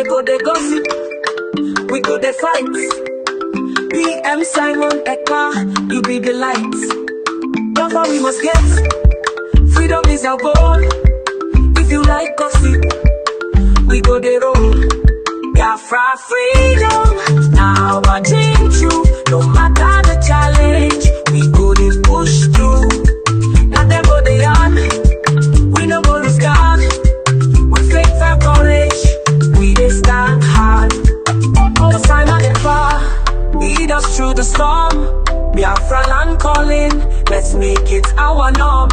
They go they gossip, we go they fight. PM Simon Ekpa, you be the light. Therefore we must get, freedom is our goal. If you like gossip, we go they roll. Biafra freedom, now I change you. No matter the challenge, we go they push through. Now them go they on, we no go lose God. We fake fair courage, we they stand hard. The Simon Ekpa, lead us through the storm. Biafra land calling, let's make it our norm.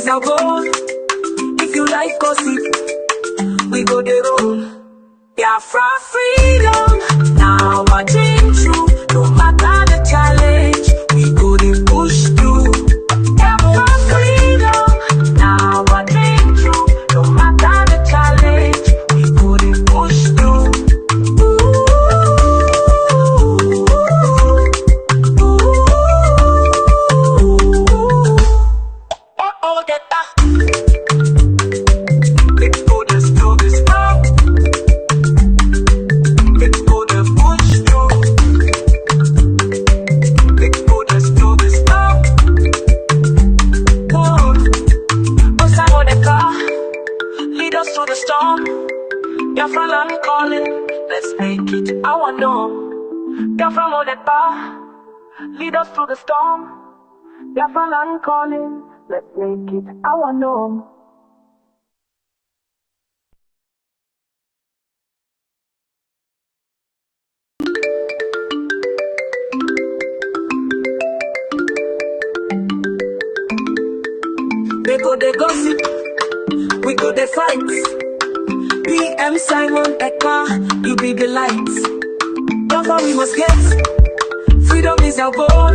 Our goal. If you like gossip, we go the roll. Biafra freedom, now I dream true. No matter the challenge, we go the push through. Biafra freedom, now I dream true. No matter the challenge, we go the push through. Biafra land calling, let's make it our norm. Biafra know that bar, lead us through the storm. Biafra land calling, let's make it our norm. They go they gossip, we go they fight. PM Simon Ekpa, you be the light. Therefore we must get, freedom is our goal.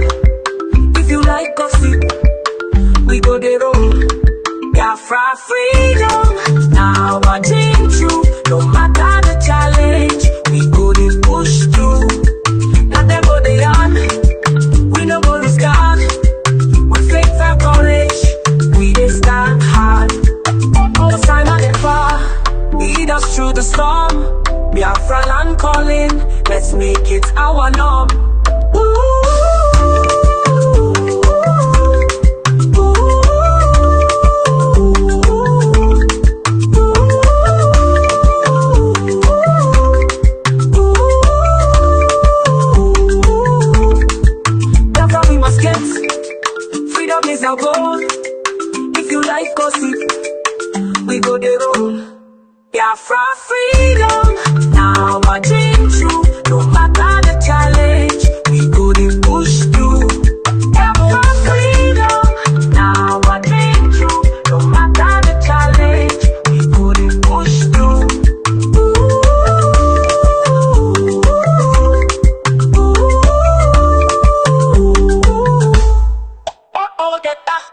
If you like gossip, we go the roll. Biafra freedom, now I change you. No matter the challenge, we go the push through. Now them go they on, we no go lose God. We fake fair courage, we they stand hard. The Simon Ekpa, lead us through the storm. Biafra land calling, let's make it our norm. Biafra we must get, freedom is our goal. If you like gossip, we go the roll. Biafra freedom, now I dream true. No matter the challenge, we go the push through. Biafra freedom, now I dream true. No matter the challenge, we go the push through. Oh, get that.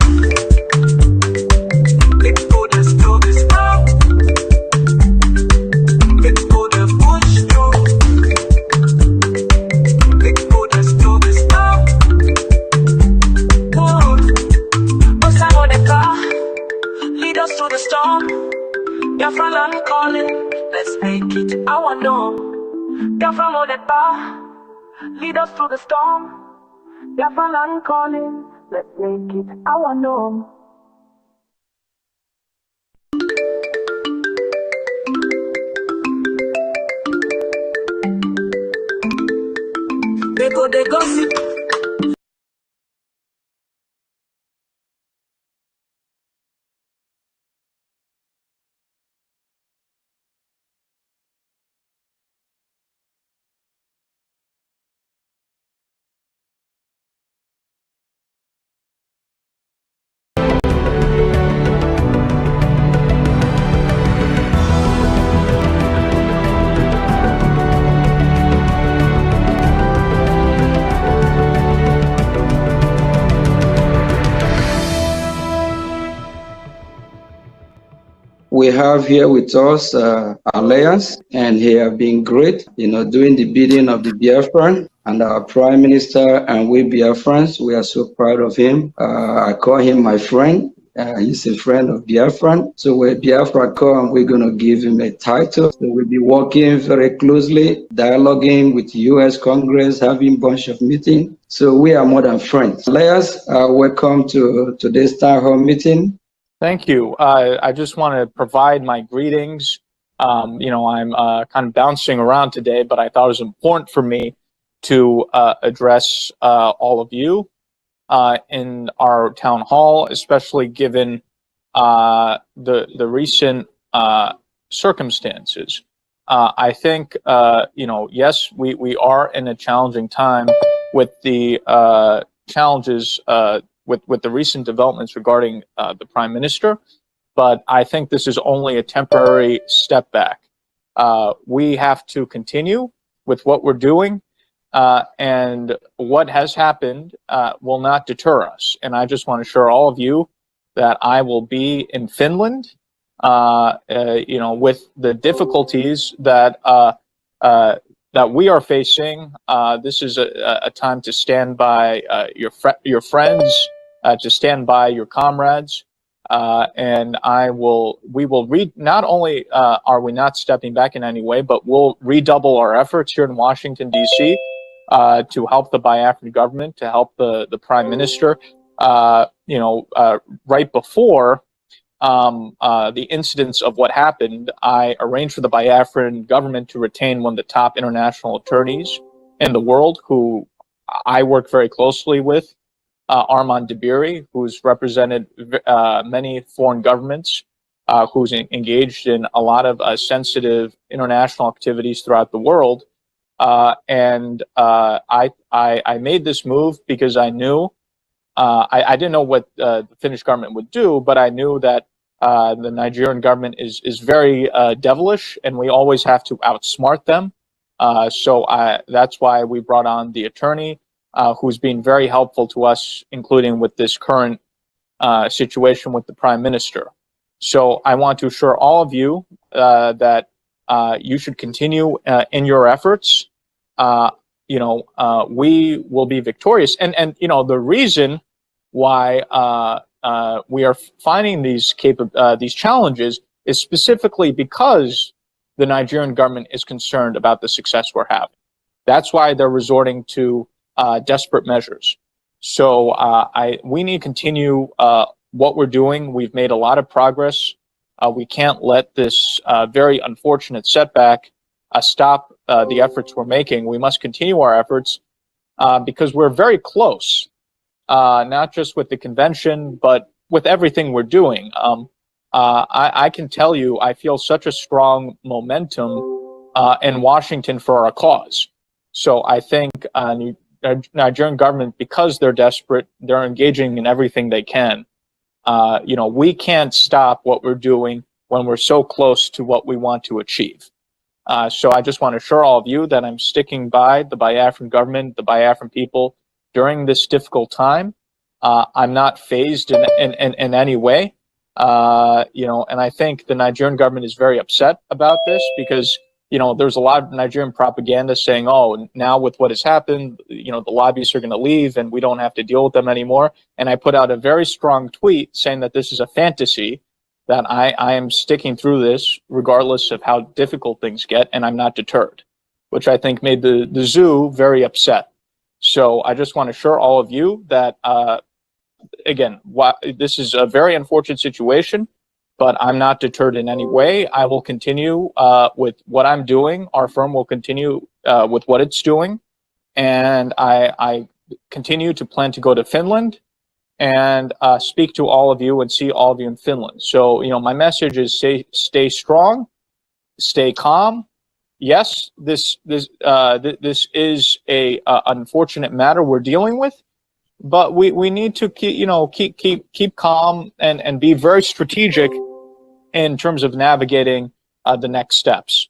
Biafra land calling, let's make it our norm. Biafra know that bar, lead us through the storm. Biafra land calling, let's make it our norm. They go they gossip. we have here with us Alliance, and he has been great, doing the bidding of the Biafran. And our Prime Minister and we Biafrans, we are so proud of him. I call him my friend. He's a friend of Biafran. So we're Biafra-COIN, we're going to give him a title. So we'll be working very closely, dialoguing with the U.S. Congress, having a bunch of meetings. So we are more than friends. Elias, welcome to today's town hall meeting. Thank you. I just want to provide my greetings. I'm kind of bouncing around today, but I thought it was important for me to address all of you in our town hall, especially given the recent circumstances. I think, yes, we are in a challenging time with the challenges with the recent developments regarding the Prime Minister, but I think this is only a temporary step back. We have to continue with what we're doing, and what has happened will not deter us. And I just want to assure all of you that I will be in Finland, with the difficulties that that we are facing. This is a time to stand by your friends, to stand by your comrades, and we will not only are we not stepping back in any way, but we'll redouble our efforts here in Washington, D.C. To help the Biafran government, to help the Prime Minister. Right before the incidents of what happened, I arranged for the Biafran government to retain one of the top international attorneys in the world, who I work very closely with, Armand Dabiri, who's represented many foreign governments, who's engaged in a lot of sensitive international activities throughout the world. I made this move because I knew I didn't know what the Finnish government would do, but I knew that the Nigerian government is very devilish, and we always have to outsmart them. So that's why we brought on the attorney, who's been very helpful to us, including with this current situation with the Prime Minister. So I want to assure all of you that you should continue in your efforts. We will be victorious. And the reason why we are finding these challenges is specifically because the Nigerian government is concerned about the success we're having. That's why they're resorting to desperate measures. So we need to continue what we're doing. We've made a lot of progress. We can't let this very unfortunate setback stop the efforts we're making. We must continue our efforts because we're very close, not just with the convention, but with everything we're doing. I can tell you, I feel such a strong momentum in Washington for our cause. So I think Nigerian government, because they're desperate, they're engaging in everything they can. We can't stop what we're doing when we're so close to what we want to achieve. So I just want to assure all of you that I'm sticking by the Biafran government, the Biafran people during this difficult time. I'm not phased in any way. And I think the Nigerian government is very upset about this because, there's a lot of Nigerian propaganda saying, oh, now with what has happened, the lobbyists are going to leave and we don't have to deal with them anymore. And I put out a very strong tweet saying that this is a fantasy, that I am sticking through this regardless of how difficult things get, and I'm not deterred, which I think made the zoo very upset. So I just want to assure all of you that, again, this is a very unfortunate situation, but I'm not deterred in any way. I will continue with what I'm doing. Our firm will continue with what it's doing. And I continue to plan to go to Finland and speak to all of you and see all of you in Finland. So, my message is stay strong, stay calm. Yes, this is a unfortunate matter we're dealing with, but we need to keep calm and be very strategic in terms of navigating the next steps.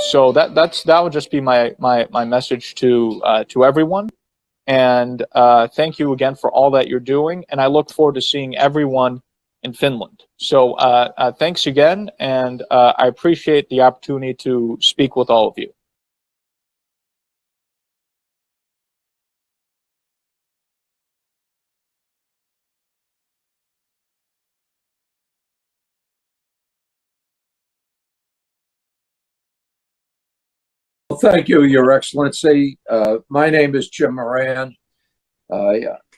So that would just be my message to everyone. And thank you again for all that you're doing. And I look forward to seeing everyone in Finland. So thanks again, and I appreciate the opportunity to speak with all of you. Well, thank you, Your Excellency. My name is Jim Moran.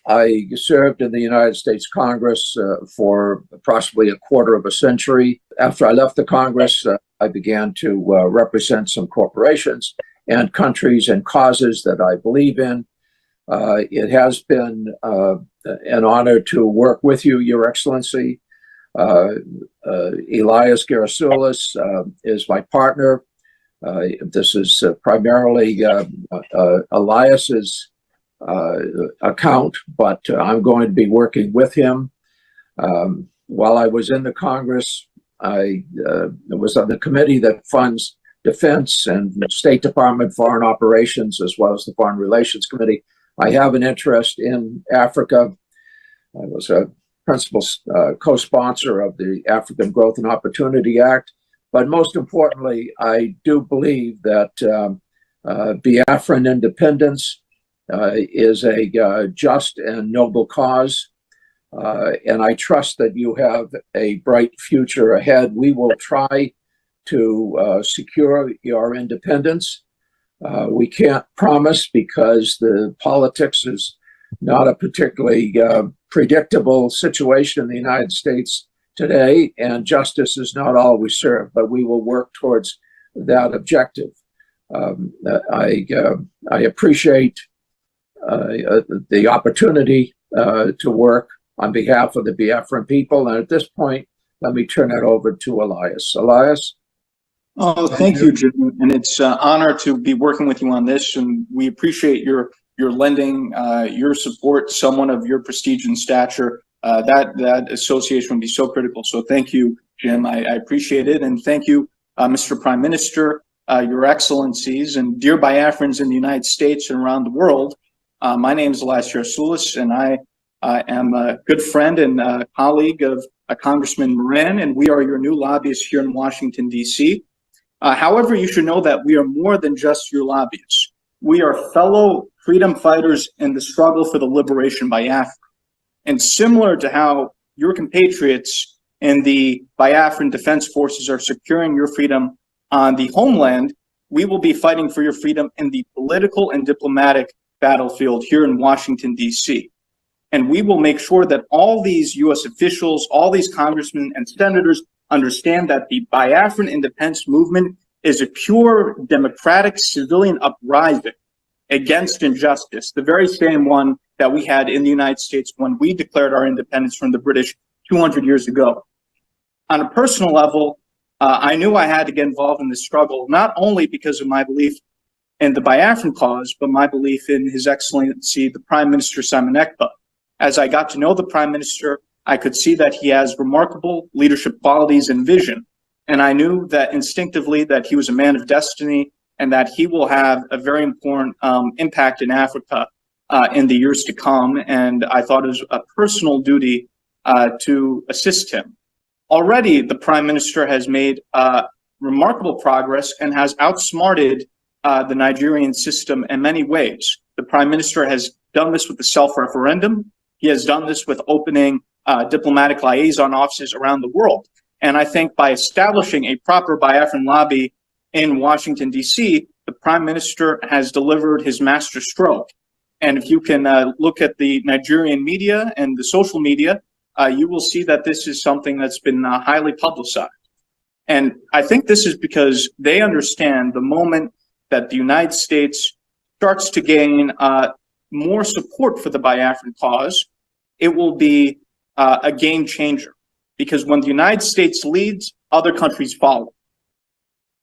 I served in the United States Congress for approximately a quarter of a century. After I left the Congress, I began to represent some corporations and countries and causes that I believe in. It has been an honor to work with you, Your Excellency. Elias Gerasoulis is my partner. This is primarily Elias's account, but I'm going to be working with him. While I was in the Congress, I was on the committee that funds defense and State Department foreign operations, as well as the Foreign Relations Committee. I have an interest in Africa. I was a principal co-sponsor of the African Growth and Opportunity Act. But most importantly, I do believe that Biafran independence is a just and noble cause. And I trust that you have a bright future ahead. We will try to secure your independence. We can't promise because the politics is not a particularly predictable situation in the United States today, and justice is not always served, but we will work towards that objective. I appreciate the opportunity to work on behalf of the Biafran people, and at this point, let me turn it over to Elias. Elias? Oh, thank you, Jim, and it's an honor to be working with you on this, and we appreciate your lending your support, someone of your prestige and stature. That association would be so critical. So thank you, Jim. I appreciate it. And thank you, Mr. Prime Minister, Your Excellencies, and dear Biafrans in the United States and around the world. My name is Elias Gerasoulis, and I am a good friend and a colleague of Congressman Moran, and we are your new lobbyists here in Washington, D.C. However, you should know that we are more than just your lobbyists. We are fellow freedom fighters in the struggle for the liberation by Biafra. And similar to how your compatriots in the Biafran Defense Forces are securing your freedom on the homeland, we will be fighting for your freedom in the political and diplomatic battlefield here in Washington, D.C. And we will make sure that all these U.S. officials, all these congressmen and senators understand that the Biafran independence movement is a pure democratic civilian uprising against injustice, the very same one that we had in the United States when we declared our independence from the British 200 years ago. On a personal level, I knew I had to get involved in this struggle, not only because of my belief in the Biafran cause, but my belief in His Excellency, the Prime Minister Simon Ekpa. As I got to know the Prime Minister, I could see that he has remarkable leadership qualities and vision. And I knew that instinctively that he was a man of destiny and that he will have a very important impact in Africa in the years to come. And I thought it was a personal duty to assist him. Already, the Prime Minister has made remarkable progress and has outsmarted the Nigerian system in many ways. The Prime Minister has done this with the self-referendum. He has done this with opening diplomatic liaison offices around the world. And I think by establishing a proper Biafran lobby in Washington, D.C., the Prime Minister has delivered his master stroke. And if you can look at the Nigerian media and the social media, you will see that this is something that's been highly publicized. And I think this is because they understand the moment that the United States starts to gain more support for the Biafran cause, it will be a game changer. Because when the United States leads, other countries follow.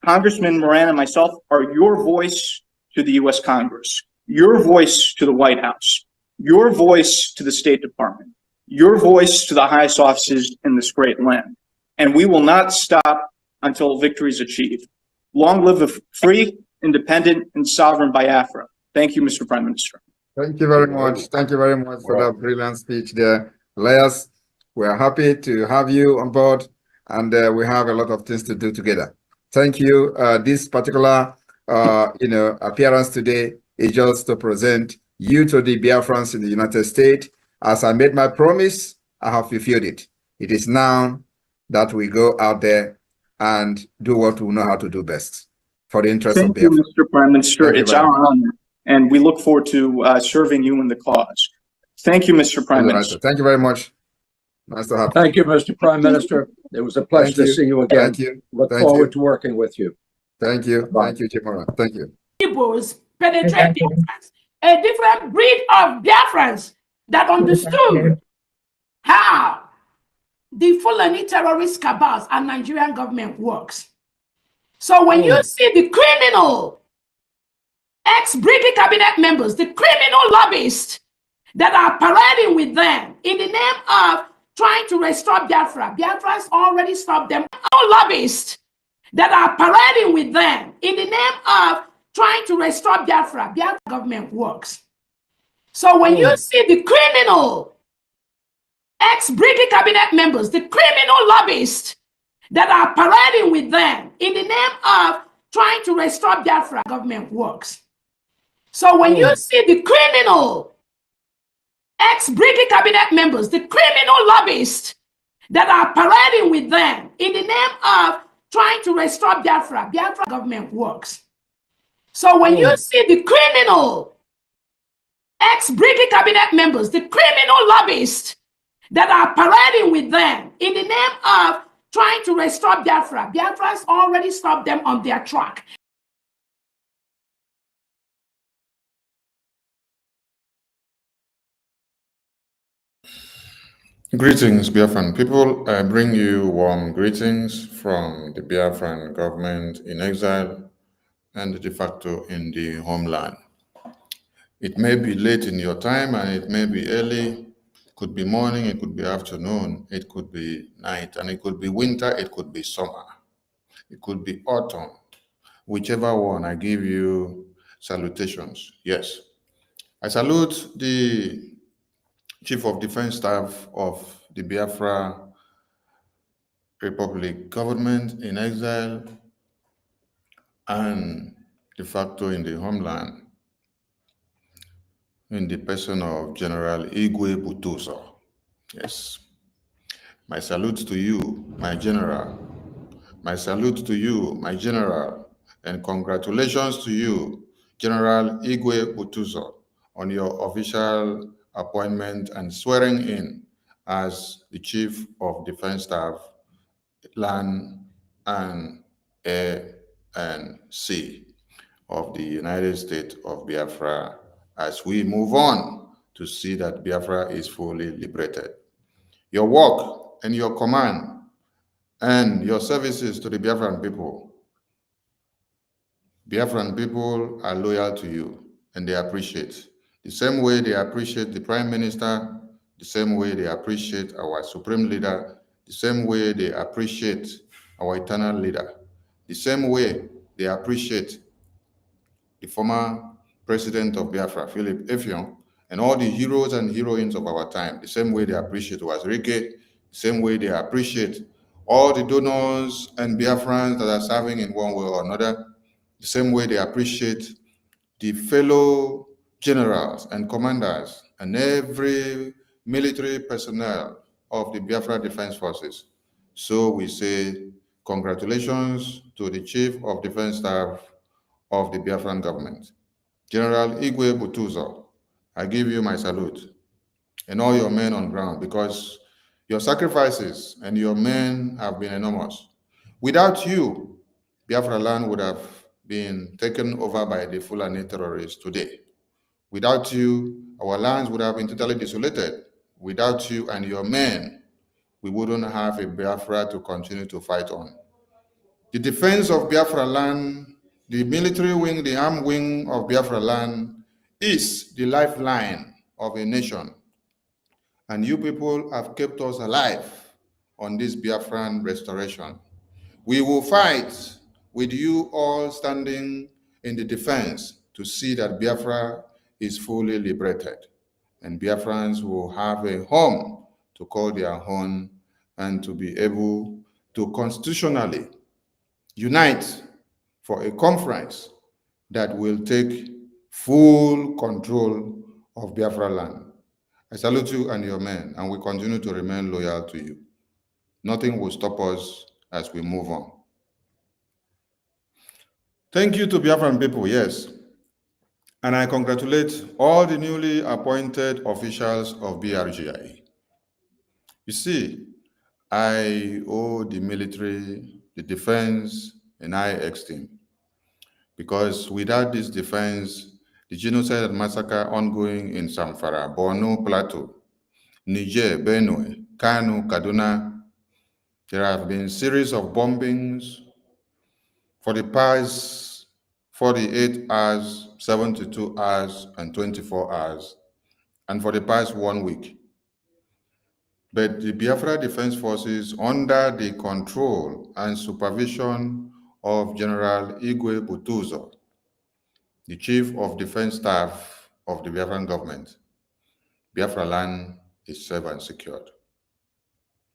Congressman Moran and myself are your voice to the U.S. Congress, your voice to the White House, your voice to the State Department, your voice to the highest offices in this great land. And we will not stop until victory is achieved. Long live a free, independent, and sovereign Biafra. Thank you, Mr. Prime Minister. Thank you very much. Thank you very much for that brilliant speech there. Elias, We are happy to have you on board, and we have a lot of things to do together. Thank you. This particular, appearance today is just to present you to the Biafrans in the United States. As I made my promise, I have fulfilled it. It is now that we go out there and do what we know how to do best for the interest of Biafra. Thank you, Mr. Prime Minister. It's our honor, and we look forward to serving you in the cause. Thank you, Mr. Prime Minister. Thank you very much. Nice to have you. Thank you, Mr. Prime Minister. It was a pleasure to see you again. Thank you. Look forward to working with you. Thank you. Bye. Thank you, Chimora. Thank you. Igbos penetrate Biafrans, a different breed of Biafrans that understood how the Fulani terrorist cabals and Nigerian government works. So when you see the criminal ex-BRGIE cabinet members, the criminal lobbyists that are parading with them in the name of trying to restore Biafra, Biafrans already stopped them. All lobbyists that are parading with them in the name of trying to restore Biafra, Biafra government works. So when you see the criminal ex-BRGIE cabinet members, the criminal lobbyists that are parading with them in the name of trying to restore Biafra, government works. So when you see the criminal ex-BRGIE cabinet members, the criminal lobbyists that are parading with them in the name of trying to restore Biafra, Biafra government works. So when you see the criminal ex-BRGIE cabinet members, the criminal lobbyists that are parading with them in the name of trying to restore Biafra, Biafrans already stopped them on their track. Greetings, Biafran people. I bring you warm greetings from the Biafran government in exile and de facto in the homeland. It may be late in your time and it may be early. It could be morning, it could be afternoon, it could be night, and it could be winter, it could be summer. It could be autumn. Whichever one, I give you salutations. Yes. I salute the Chief of Defense Staff of the Biafra Republic government in exile and de facto in the homeland, in the person of General Igwe Butuso. Yes. My salute to you, my general. My salute to you, my general, and congratulations to you, General Igwe Butuso, on your official appointment and swearing in as the Chief of Defense Staff, Land and Air and Sea of the United States of Biafra, as we move on to see that Biafra is fully liberated. Your work and your command and your services to the Biafran people are loyal to you and they appreciate. The same way they appreciate the Prime Minister, the same way they appreciate our Supreme Leader, the same way they appreciate our eternal leader, the same way they appreciate the former President of Biafra, Philip Effiong, and all the heroes and heroines of our time, the same way they appreciate Wazirike, the same way they appreciate all the donors and Biafrans that are serving in one way or another, the same way they appreciate the fellow generals and commanders and every military personnel of the Biafra Defense Forces. So we say congratulations to the Chief of Defense Staff of the Biafran government. General Igwe Butuzo, I give you my salute and all your men on ground because your sacrifices and your men have been enormous. Without you, Biafra land would have been taken over by the Fulani terrorists today. Without you, our lands would have been totally desolated. Without you and your men, we wouldn't have a Biafra to continue to fight on. The defense of Biafra land, the military wing, the armed wing of Biafra land is the lifeline of a nation. And you people have kept us alive on this Biafran restoration. We will fight with you all standing in the defense to see that Biafra is fully liberated and Biafrans will have a home to call their own and to be able to constitutionally unite for a conference that will take full control of Biafra land. I salute you and your men, and we continue to remain loyal to you. Nothing will stop us as we move on. Thank you to Biafran people, yes. And I congratulate all the newly appointed officials of BRGIE. You see, I owe the military, the defense, and IX team. Because without this defense, the genocide and massacre ongoing in Zamfara, Borno Plateau, Niger, Benue, Kano, Kaduna, there have been series of bombings for the past 48 hours, 72 hours, and 24 hours, and for the past 1 week. But the Biafra Defense Forces, under the control and supervision of General Igwe Butuzo, the Chief of Defense Staff of the Biafran government, Biafra land is safe and secured.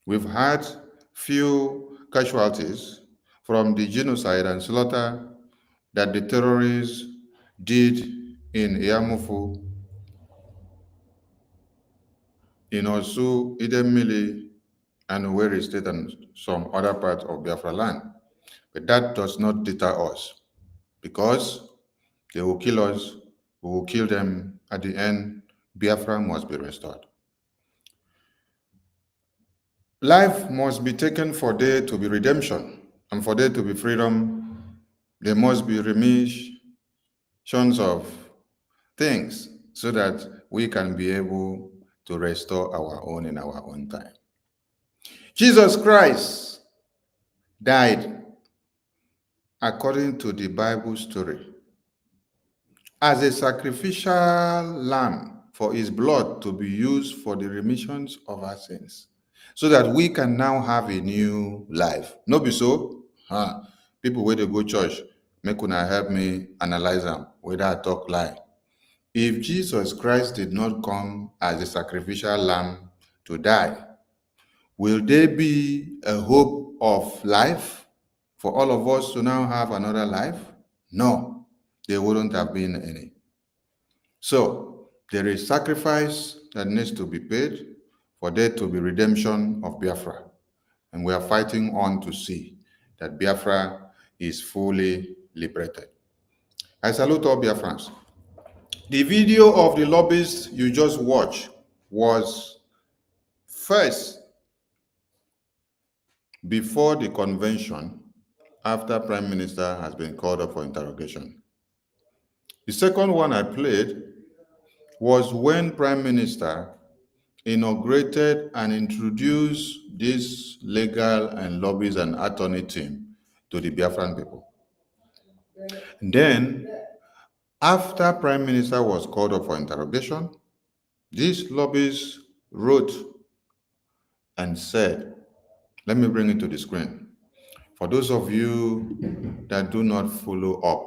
We've had few casualties from the genocide and slaughter that the terrorists did in Yamufu, in Osu, Idemili, and Owerri State, and some other parts of Biafra land. But that does not deter us, because they will kill us, we will kill them. At the end, Biafra must be restored. Life must be taken for there to be redemption, and for there to be freedom, there must be remissions of things so that we can be able to restore our own in our own time. Jesus Christ died according to the Bible story as a sacrificial lamb for his blood to be used for the remissions of our sins, so that we can now have a new life. No be so? People where they go church, make una help me analyze them, whether I talk lie. If Jesus Christ did not come as a sacrificial lamb to die, will there be a hope of life for all of us to now have another life? No, there wouldn't have been any. So there is sacrifice that needs to be paid for there to be redemption of Biafra. And we are fighting on to see that Biafra is fully liberated. I salute all Biafrans. The video of the Lobbyist you just watched was first before the convention, after Prime Minister has been called up for interrogation. The second one I played was when Prime Minister inaugurated and introduced this legal and lobbyist and attorney team to the Biafran people. And then, after Prime Minister was called up for interrogation, these lobbyists wrote and said, let me bring it to the screen. For those of you that do not follow up,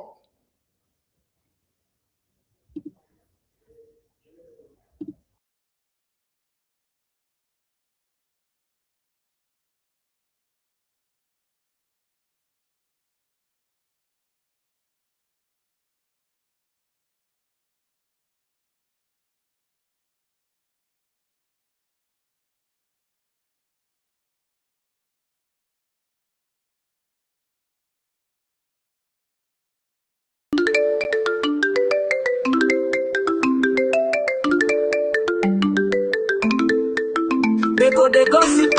They go they gossip,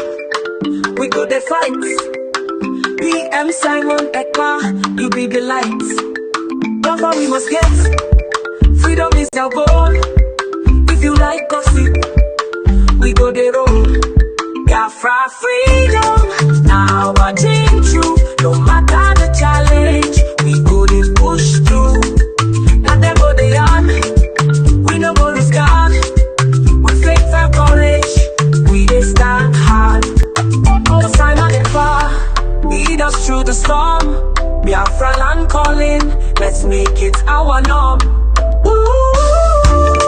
we go they fight. PM Simon Ekpa, you be the light. Therefore we must get freedom is our goal. If you like gossip, we go they roll. Biafra freedom, now our dream true. No matter the challenge, we go they push through. Now them go they on, we no go lose God. With faith and courage, we dey stand hard. Cause Simon Ekpa lead us through the storm. Biafra land calling, let's make it our norm. Ooh, ooh,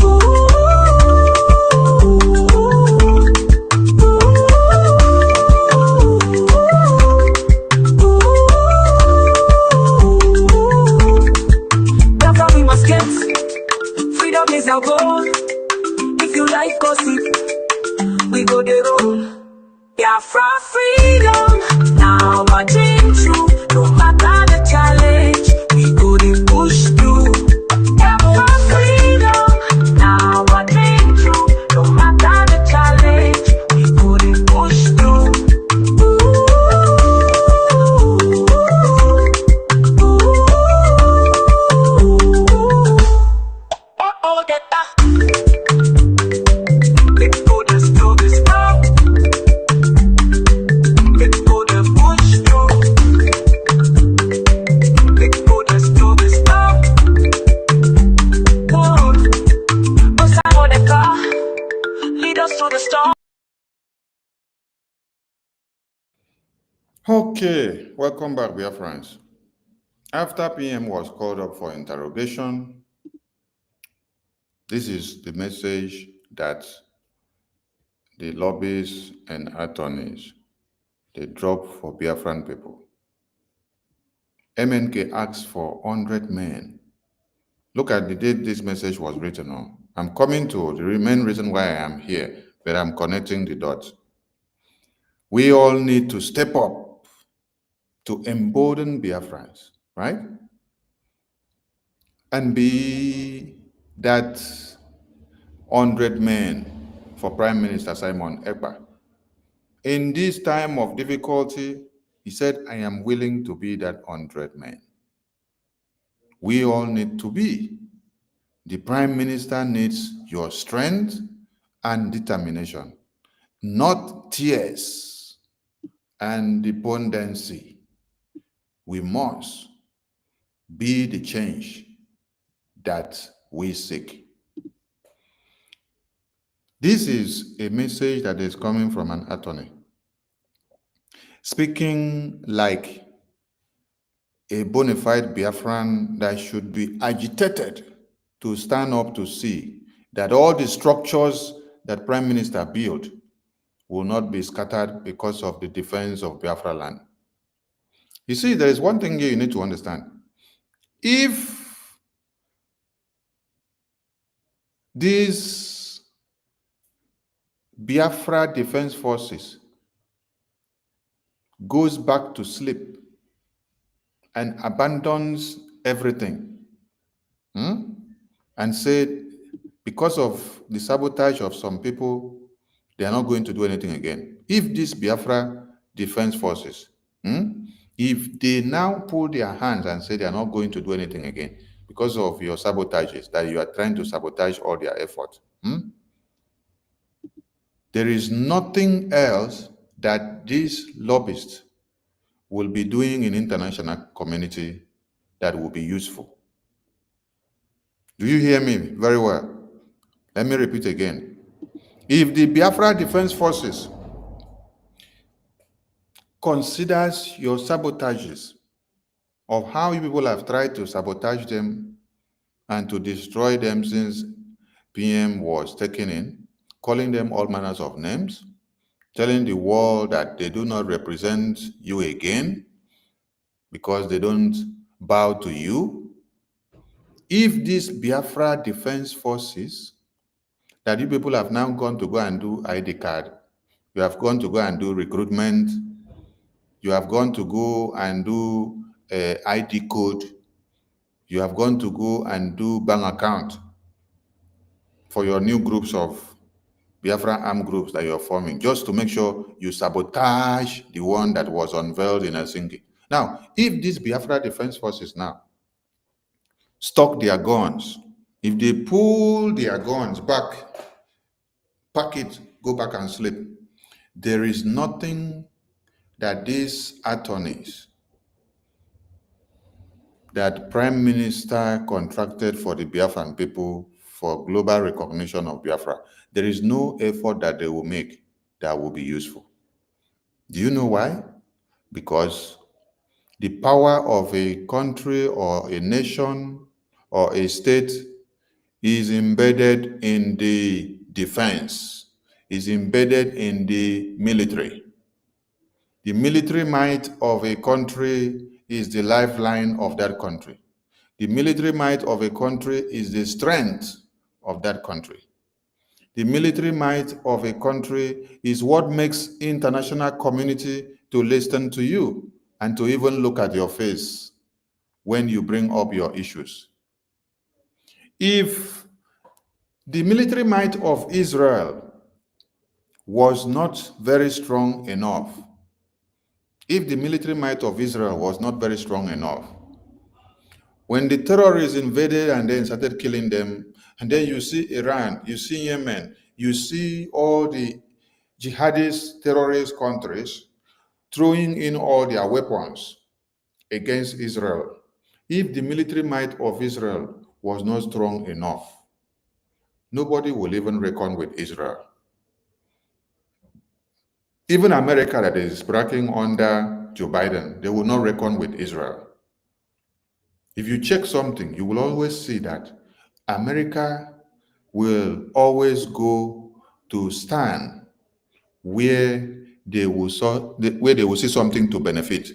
ooh. is our goal. If you like gossip, we go the roll. Biafra freedom, now our dream true. No matter the challenge, we go the push through. Biafra freedom, now our dream true. No matter the challenge, we go the push through. Oh, get that. Let's go, let's do this now. Let's go, let's push through. Let's go, let's do this now. Whoa. Ekpa, lead us to the storm. Okay, welcome back, Biafrans. After PM was called up for interrogation, this is the message that the lobbyists and attorneys, they drop for Biafran people. MNK asked for 100 men. Look at the date this message was written on. I'm coming to the main reason why I am here, but I'm connecting the dots. We all need to step up to embolden Biafrans, right? And be that 100 men for Prime Minister Simon Ekpa. In this time of difficulty, he said, I am willing to be that 100 men. We all need to be. The Prime Minister needs your strength and determination, not tears and despondency. We must be the change that we seek. This is a message that is coming from an attorney, speaking like a bona fide Biafran that should be agitated to stand up to see that all the structures that Prime Minister built will not be scattered because of the defense of Biafra land. You see, there is one thing here you need to understand. If these Biafra Defense Forces goes back to sleep and abandons everything, and said, because of the sabotage of some people, they are not going to do anything again. If these Biafra Defense Forces, if they now pull their hands and say they are not going to do anything again because of your sabotages, that you are trying to sabotage all their efforts, there is nothing else that these lobbyists will be doing in international community that will be useful. Do you hear me very well? Let me repeat again. If the Biafra Defense Forces considers your sabotages of how you people have tried to sabotage them and to destroy them since PM was taken in, calling them all manners of names, telling the world that they do not represent you again because they don't bow to you. If these Biafra Defense Forces that you people have now gone to go and do ID card, you have gone to go and do recruitment, you have gone to go and do ID code, you have gone to go and do bank account for your new groups of Biafra armed groups that you're forming, just to make sure you sabotage the one that was unveiled in Helsinki. Now, if these Biafra Defense Forces now stock their guns, if they pull their guns back, pack it, go back and sleep, there is nothing that these attorneys that Prime Minister contracted for the Biafran people for global recognition of Biafra, there is no effort that they will make that will be useful. Do you know why? Because the power of a country or a nation or a state is embedded in the defense, is embedded in the military. The military might of a country is the lifeline of that country. The military might of a country is the strength of that country. The military might of a country is what makes international community to listen to you and to even look at your face when you bring up your issues. If the military might of Israel was not very strong enough, if the military might of Israel was not very strong enough, when the terrorists invaded and then started killing them, and then you see Iran, you see Yemen, you see all the jihadist terrorist countries throwing in all their weapons against Israel. If the military might of Israel was not strong enough, nobody will even reckon with Israel. Even America, that is bragging under Joe Biden, they will not reckon with Israel. If you check something, you will always see that America will always go to stand where they will see something to benefit.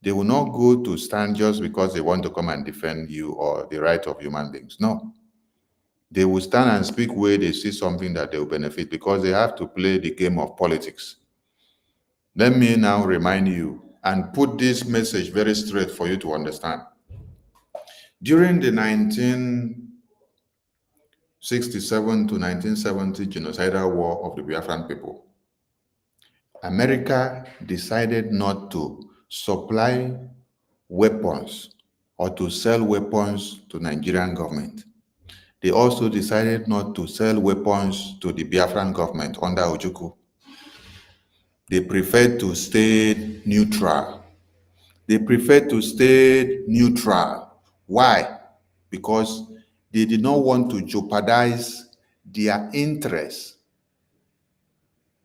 They will not go to stand just because they want to come and defend you or the right of human beings. No. They will stand and speak where they see something that they will benefit, because they have to play the game of politics. Let me now remind you and put this message very straight for you to understand. During the 1967 to 1970 genocidal war of the Biafran people, America decided not to supply weapons or to sell weapons to Nigerian government. They also decided not to sell weapons to the Biafran government under Ojukwu. They preferred to stay neutral. They preferred to stay neutral. Why? Because they did not want to jeopardize their interests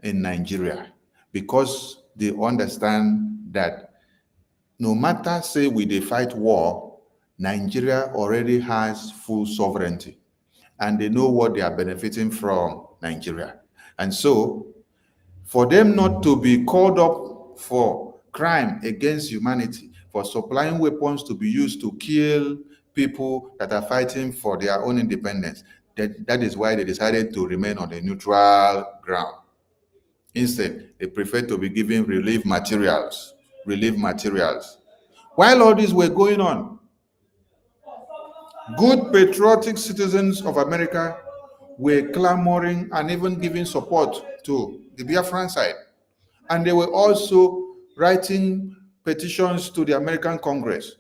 in Nigeria, because they understand that no matter, say, we dey fight war, Nigeria already has full sovereignty, and they know what they are benefiting from Nigeria. And so, for them not to be called up for crime against humanity, for supplying weapons to be used to kill people that are fighting for their own independence, that is why they decided to remain on a neutral ground. Instead, they prefer to be given relief materials. While all these were going on, good patriotic citizens of America were clamoring and even giving support to the Biafran side. And they were also writing petitions to the American Congress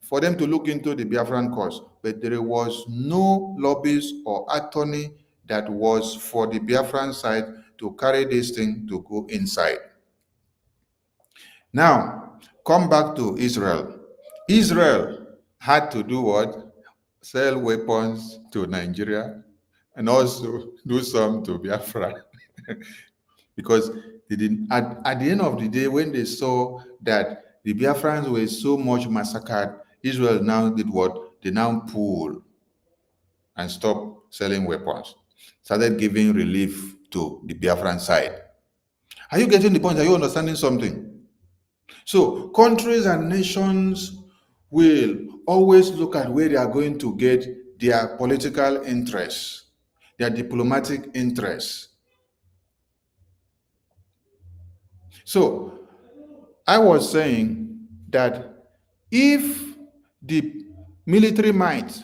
for them to look into the Biafran cause. But there was no lobbyist or attorney that was for the Biafran side to carry this thing to go inside. Now, come back to Israel. Israel had to do what? Sell weapons to Nigeria and also do some to Biafra. Because they didn't, at the end of the day, when they saw that the Biafrans were so much massacred, Israel now did what? They now pulled and stopped selling weapons, started giving relief to the Biafran side. Are you getting the point? Are you understanding something? So countries and nations will always look at where they are going to get their political interests, their diplomatic interests. So I was saying that if the military might,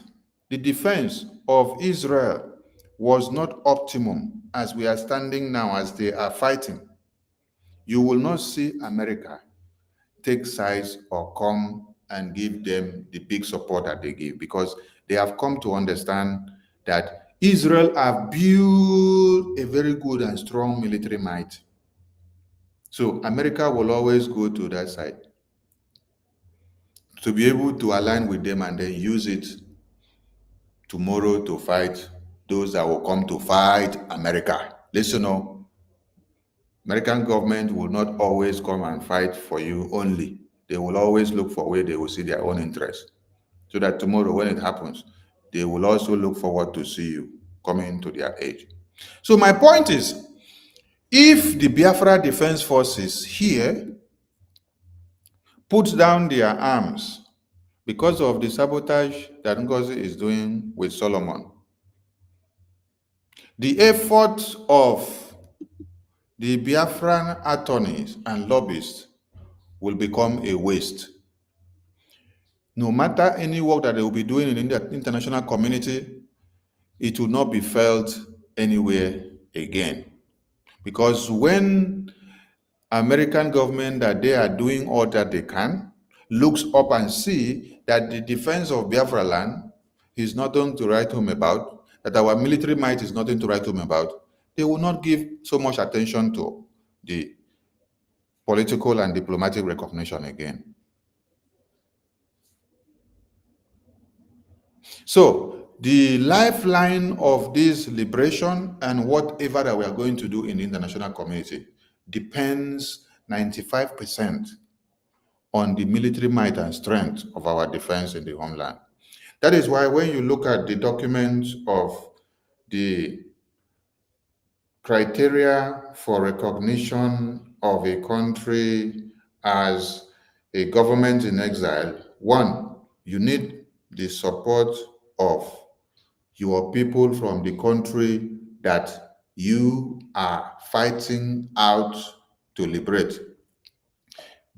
the defense of Israel was not optimum as we are standing now, as they are fighting, you will not see America take sides or come and give them the big support that they give, because they have come to understand that Israel have built a very good and strong military might. So America will always go to that side to be able to align with them and then use it tomorrow to fight those that will come to fight America. Listen up. American government will not always come and fight for you only. They will always look for where they will see their own interest. So that tomorrow when it happens, they will also look forward to see you coming to their aid. So my point is, if the Biafra Defense Forces here put down their arms because of the sabotage that NGOZI is doing with Solomon, the efforts of the Biafran attorneys and lobbyists will become a waste. No matter any work that they will be doing in the international community, it will not be felt anywhere again. Because when American government that they are doing all that they can, looks up and see that the defense of Biafra land is nothing to write home about, that our military might is nothing to write home about, they will not give so much attention to the political and diplomatic recognition again. So the lifeline of this liberation and whatever that we are going to do in the international community depends 95% on the military might and strength of our defense in the homeland. That is why when you look at the documents of the criteria for recognition of a country as a government in exile, one, you need the support of your people from the country that you are fighting out to liberate.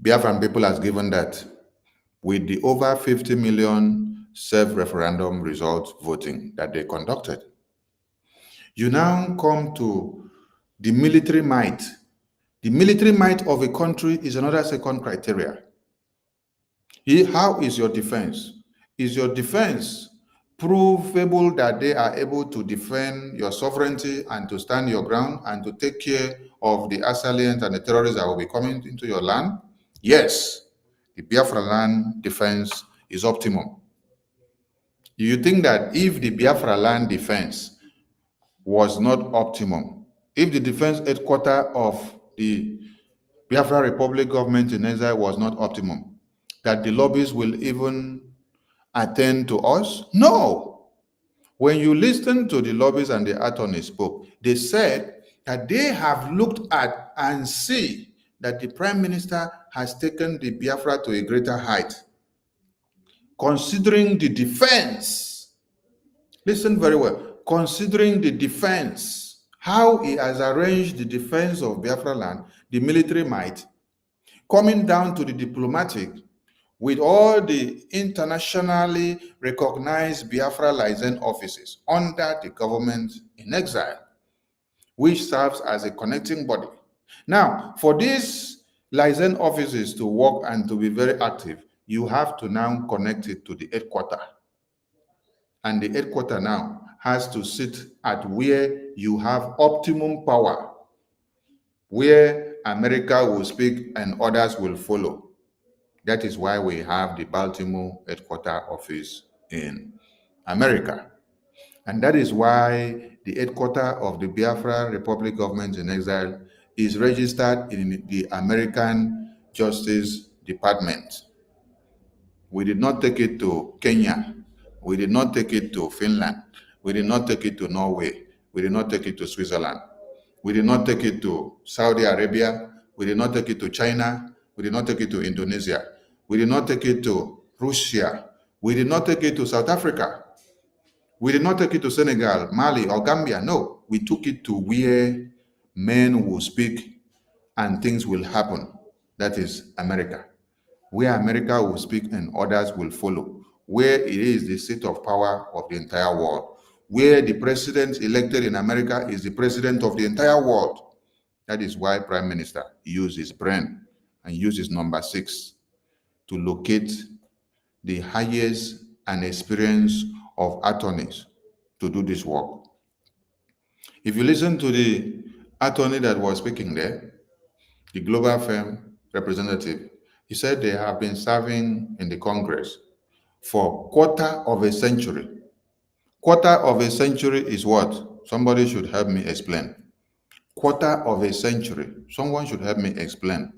Biafran people has given that with the over 50 million self-referendum results voting that they conducted. You now come to the military might. The military might of a country is another second criteria. How is your defense? Is your defense provable that they are able to defend your sovereignty and to stand your ground and to take care of the assailants and the terrorists that will be coming into your land? Yes, the Biafra land defense is optimum. Do you think that if the Biafra land defense was not optimum, if the defense headquarter of the Biafra Republic government in exile was not optimum, that the lobbyists will even attend to us? No. When you listen to the lobbyists and the attorneys spoke, they said that they have looked at and see that the Prime Minister has taken the Biafra to a greater height. Considering the defense, listen very well, considering the defense, how he has arranged the defense of Biafra land, the military might, coming down to the diplomatic, with all the internationally recognized Biafra liaison offices under the government in exile, which serves as a connecting body. Now, for these liaison offices to work and to be very active, you have to now connect it to the headquarter. And the headquarter now has to sit at where you have optimum power, where America will speak and others will follow. That is why we have the Baltimore headquarter office in America. And that is why the headquarter of the Biafra Republic government in exile is registered in the American Justice Department. We did not take it to Kenya. We did not take it to Finland. We did not take it to Norway. We did not take it to Switzerland. We did not take it to Saudi Arabia. We did not take it to China. We did not take it to Indonesia. We did not take it to Russia. We did not take it to South Africa. We did not take it to Senegal, Mali, or Gambia. No, we took it to where men will speak and things will happen. That is America. Where America will speak and others will follow. Where it is the seat of power of the entire world. Where the president elected in America is the president of the entire world. That is why Prime Minister used his brain and uses number 6 to locate the highest and experience of attorneys to do this work. If you listen to the attorney that was speaking there, the global firm representative, he said they have been serving in the Congress for quarter of a century. Quarter of a century is what? Somebody should help me explain. Quarter of a century. Someone should help me explain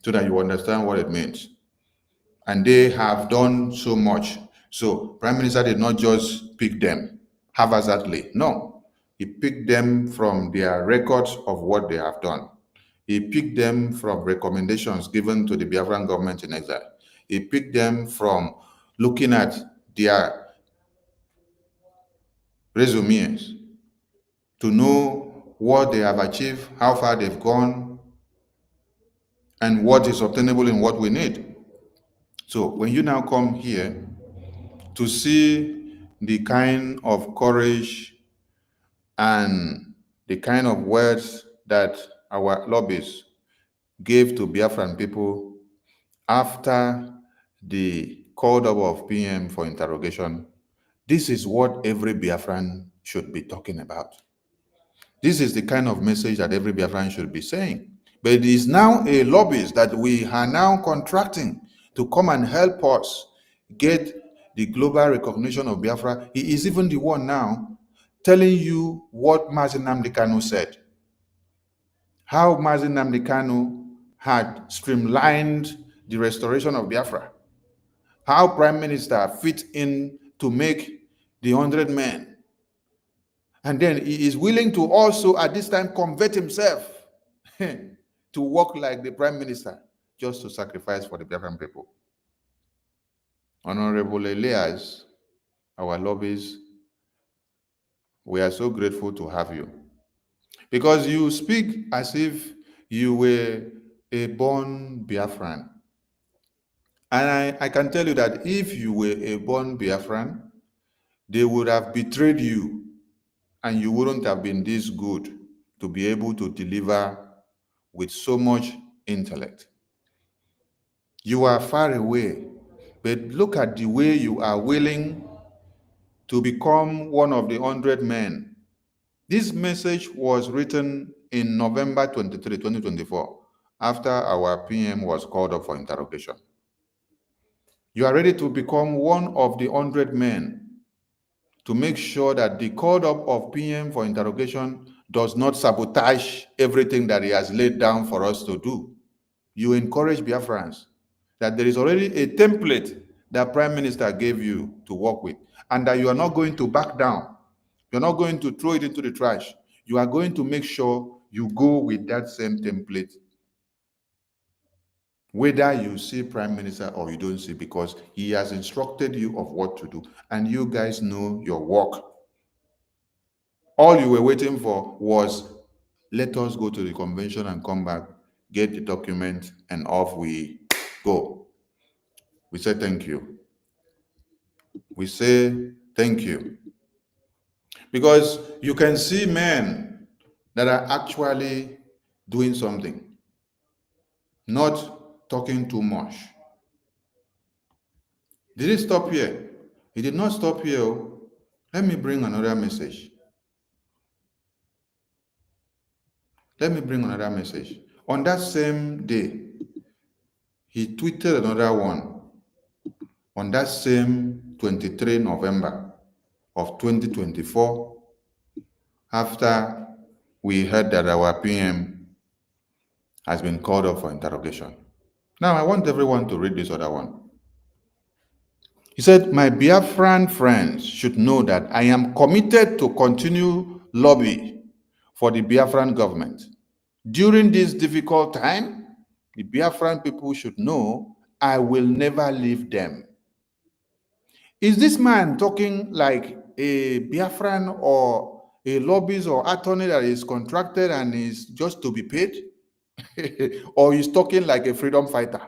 so that you understand what it means. And they have done so much. So Prime Minister did not just pick them haphazardly. No, he picked them from their records of what they have done. He picked them from recommendations given to the Biafran government in exile. He picked them from looking at their resumes. to know what they have achieved, how far they've gone, and what is obtainable in what we need. So when you now come here to see the kind of courage and the kind of words that our lobbyists gave to Biafran people after the called up of PM for interrogation, this is what every Biafran should be talking about. This is the kind of message that every Biafran should be saying. But it is now a lobbyist that we are now contracting to come and help us get the global recognition of Biafra. He is even the one now telling you what Mazi Nnamdi Kanu said. How Mazi Nnamdi Kanu had streamlined the restoration of Biafra. How Prime Minister fit in to make the 100 men. And then he is willing to also at this time convert himself to work like the Prime Minister just to sacrifice for the Biafran people. Honorable Elias, our lobbyists, we are so grateful to have you. Because you speak as if you were a born Biafran. And I can tell you that if you were a born Biafran, they would have betrayed you and you wouldn't have been this good to be able to deliver with so much intellect. You are far away, but look at the way you are willing to become one of the 100 men. This message was written in November 23, 2024, after our PM was called up for interrogation. You are ready to become one of the 100 men to make sure that the called up of PM for interrogation does not sabotage everything that he has laid down for us to do. You encourage Biafrans that there is already a template that Prime Minister gave you to work with, and that you are not going to back down. You're not going to throw it into the trash. You are going to make sure you go with that same template, whether you see Prime Minister or you don't see, because he has instructed you of what to do, and you guys know your work. All you were waiting for was, let us go to the convention and come back, get the document, and off we go. We say thank you. We say thank you. Because you can see men that are actually doing something, not talking too much. Did it stop here? It did not stop here. Let me bring another message. Let me bring another message. On that same day, he tweeted another one. On that same 23 November of 2024, after we heard that our PM has been called up for interrogation. Now, I want everyone to read this other one. He said, my Biafran friends should know that I am committed to continue lobby for the Biafran government. During this difficult time, the Biafran people should know I will never leave them. Is this man talking like a Biafran or a lobbyist or attorney that is contracted and is just to be paid? Or he's talking like a freedom fighter?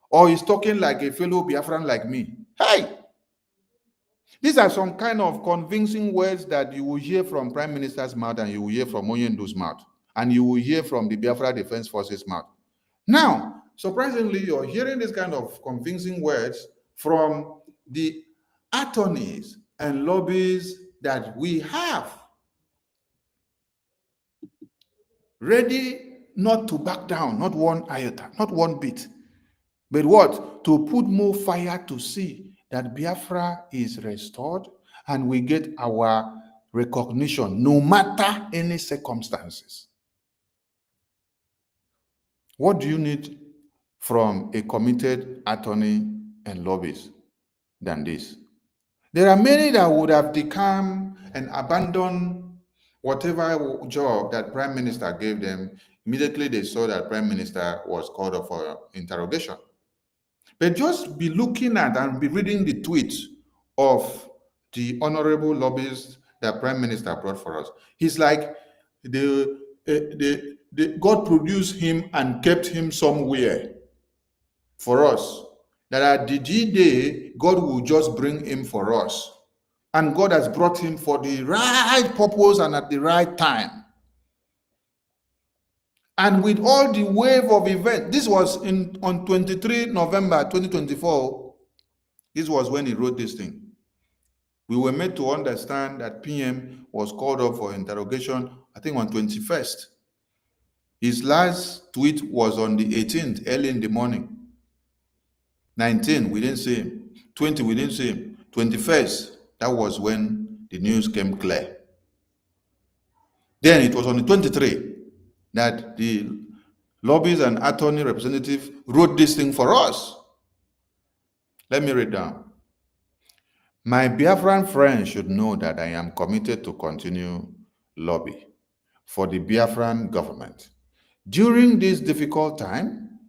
Or he's talking like a fellow Biafran like me? Hey! These are some kind of convincing words that you will hear from Prime Minister's mouth, and you will hear from Onyendu's mouth, and you will hear from the Biafra Defense Forces mouth. Now, surprisingly, you're hearing this kind of convincing words from the attorneys and lobbyists that we have, ready not to back down, not one iota, not one bit, but what? To put more fire to see that Biafra is restored and we get our recognition no matter any circumstances. What do you need from a committed attorney and lobbyist than this? There are many that would have declined and abandoned whatever job that Prime Minister gave them. Immediately they saw that Prime Minister was called up for interrogation. But just be looking at and be reading the tweets of the honorable lobbyists that that Prime Minister brought for us. He's like God produced him and kept him somewhere for us. That at the D-Day, God will just bring him for us. And God has brought him for the right purpose and at the right time. And with all the wave of events, this was on 23 November 2024. This was when he wrote this thing. We were made to understand that PM was called up for interrogation, I think on 21st. His last tweet was on the 18th, early in the morning. 19, we didn't see him. 20, we didn't see him. 21st, that was when the news came clear. Then it was on the 23rd that the lobbies and attorney representative wrote this thing for us. Let me read down. My Biafran friends should know that I am committed to continue lobby for the Biafran government. During this difficult time,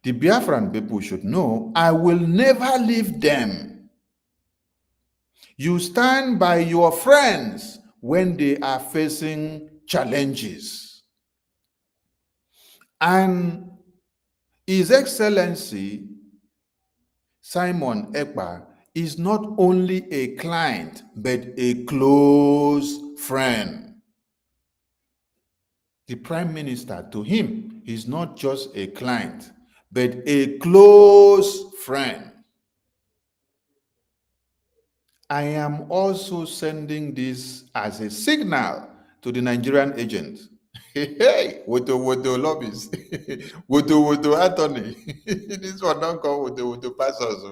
the Biafran people should know I will never leave them. You stand by your friends when they are facing challenges. And His Excellency Simon Ekpa is not only a client, but a close friend. The Prime Minister, to him, is not just a client, but a close friend. I am also sending this as a signal to the Nigerian agents. Hey, woto lobbies, woto attorney. This one don't come woto pastors.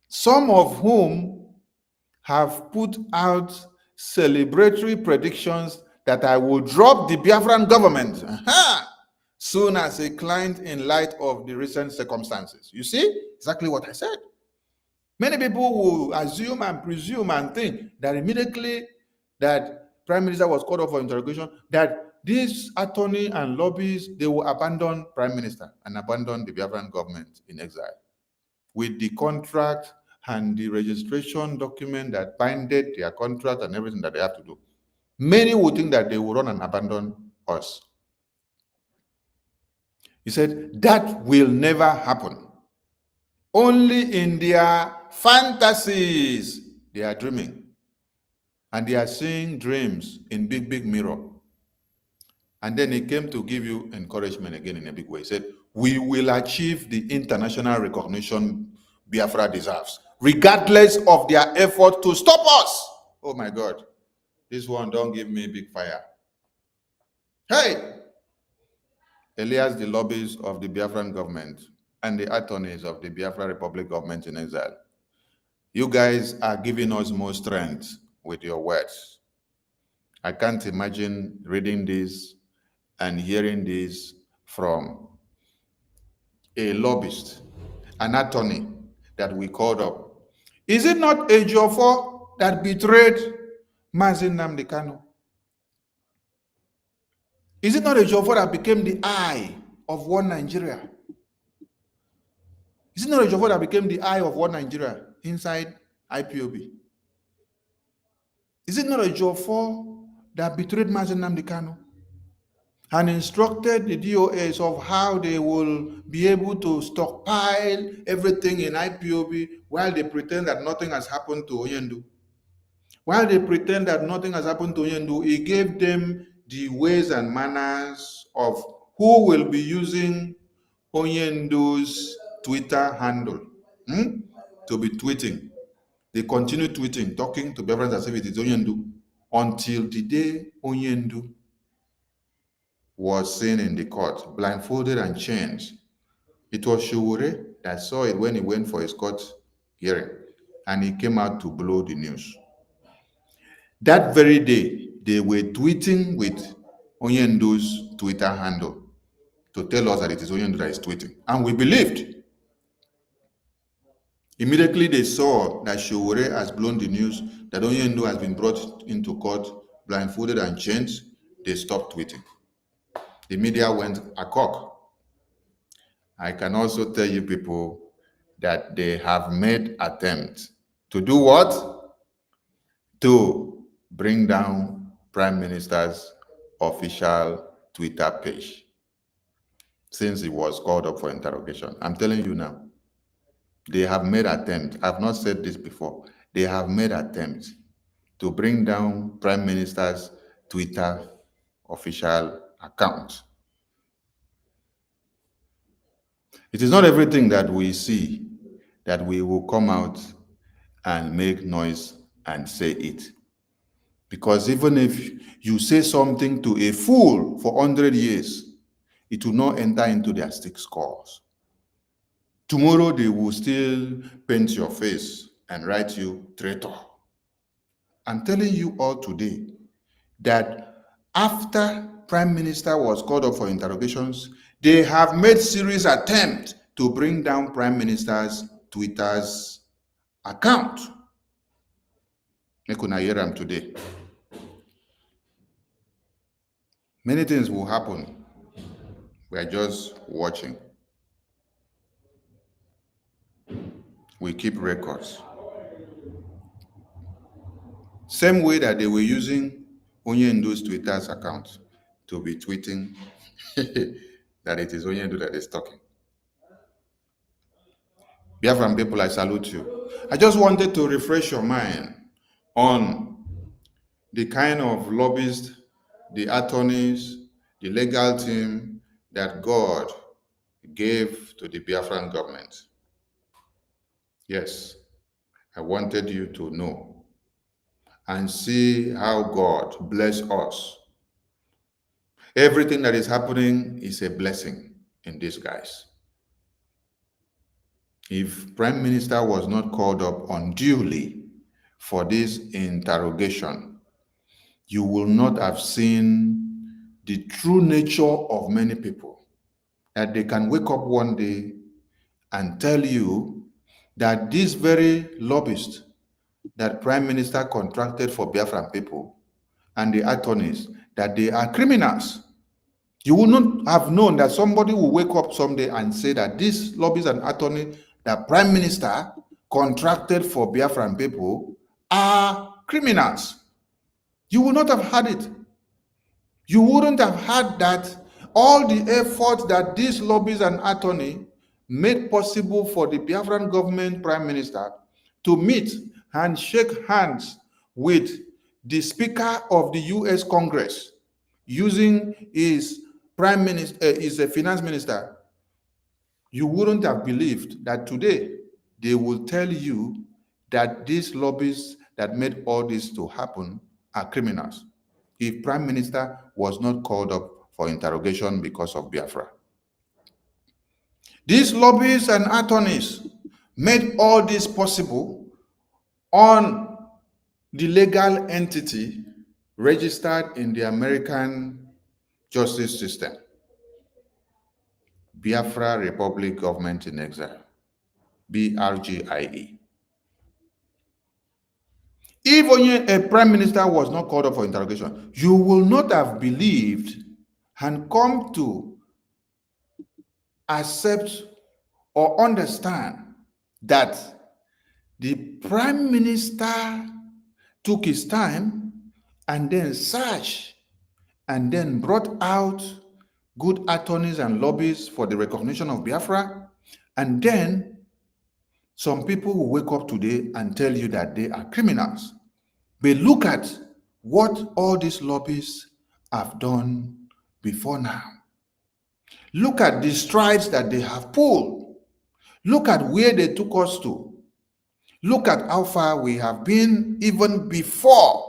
Some of whom have put out celebratory predictions that I will drop the Biafran government soon as a client in light of the recent circumstances. You see exactly what I said. Many people will assume and presume and think that immediately that Prime Minister was called up for interrogation, that these attorney and lobbyists, they will abandon Prime Minister and abandon the Biafran government in exile. With the contract and the registration document that binded their contract and everything that they have to do. Many would think that they will run and abandon us. He said, that will never happen. Only in their fantasies they are dreaming. And they are seeing dreams in big mirror. And then he came to give you encouragement again in a big way. He said, we will achieve the international recognition Biafra deserves, regardless of their effort to stop us. Oh my God. This one don't give me big fire. Hey! Elias, the lobbies of the Biafran government and the attorneys of the Biafra Republic government in exile, you guys are giving us more strength with your words. I can't imagine reading this and hearing this from a lobbyist, an attorney that we called up. Is it not a Ejiofor that betrayed Mazi Nnamdi Kanu? Is it not a Ejiofor that became the eye of one Nigeria? Is it not a Ejiofor that became the eye of one Nigeria inside IPOB? Is it not a Ejiofor that betrayed Mazi Nnamdi Kanu and instructed the DOS of how they will be able to stockpile everything in IPOB while they pretend that nothing has happened to Onyendu? While they pretend that nothing has happened to Onyendu, he gave them the ways and manners of who will be using Onyendu's Twitter handle to be tweeting. They continue tweeting, talking to Biafrans as if it is Onyendu, until the day Onyendu was seen in the court, blindfolded and chained. It was Sowore that saw it when he went for his court hearing, and he came out to blow the news. That very day, they were tweeting with Onyendu's Twitter handle to tell us that it is Onyendu that is tweeting. And we believed. Immediately they saw that Sowore has blown the news that Onyendu has been brought into court, blindfolded and chained, they stopped tweeting. The media went akok. I can also tell you people that they have made attempts to do what? to bring down Prime Minister's official Twitter page since he was called up for interrogation. I'm telling you now, they have made attempts. I've not said this before. They have made attempts to bring down Prime Minister's Twitter official account. It is not everything that we see that we will come out and make noise and say it. Because even if you say something to a fool for 100 years, it will not enter into their stick scores. Tomorrow they will still paint your face and write you traitor. I'm telling you all today that after Prime Minister was called up for interrogations, they have made serious attempts to bring down Prime Minister's Twitter's account. Make una hear am today. Many things will happen. We are just watching. We keep records. Same way that they were using Onyendu's Twitter's account to be tweeting that it is Onyendu that is talking. Biafran people, I salute you. I just wanted to refresh your mind on the kind of lobbyists, the attorneys, the legal team that God gave to the Biafran government. Yes, I wanted you to know and see how God bless us. Everything that is happening is a blessing in disguise. If Prime Minister was not called up unduly for this interrogation, you will not have seen the true nature of many people, that they can wake up one day and tell you that this very lobbyist that Prime Minister contracted for Biafran people and the attorneys, that they are criminals. You will not have known that somebody will wake up someday and say that this lobbyist and attorney that Prime Minister contracted for Biafran people are criminals. You would not have had it. You wouldn't have had that all the effort that this lobbyist and attorney made possible for the Biafran government Prime Minister to meet and shake hands with the Speaker of the US Congress using his Prime Minister, his Finance Minister. You wouldn't have believed that today they will tell you that these lobbyists that made all this to happen are criminals if Prime Minister was not called up for interrogation because of Biafra. These lobbyists and attorneys made all this possible on the legal entity registered in the American justice system, Biafra Republic Government in Exile, BRGIE. If only a prime minister was not called up for interrogation, you will not have believed and come to accept or understand that the prime minister took his time and then searched and then brought out good attorneys and lobbyists for the recognition of Biafra. And then some people will wake up today and tell you that they are criminals. But look at what all these lobbyists have done before now. Look at the strides that they have pulled. Look at where they took us to. Look at how far we have been even before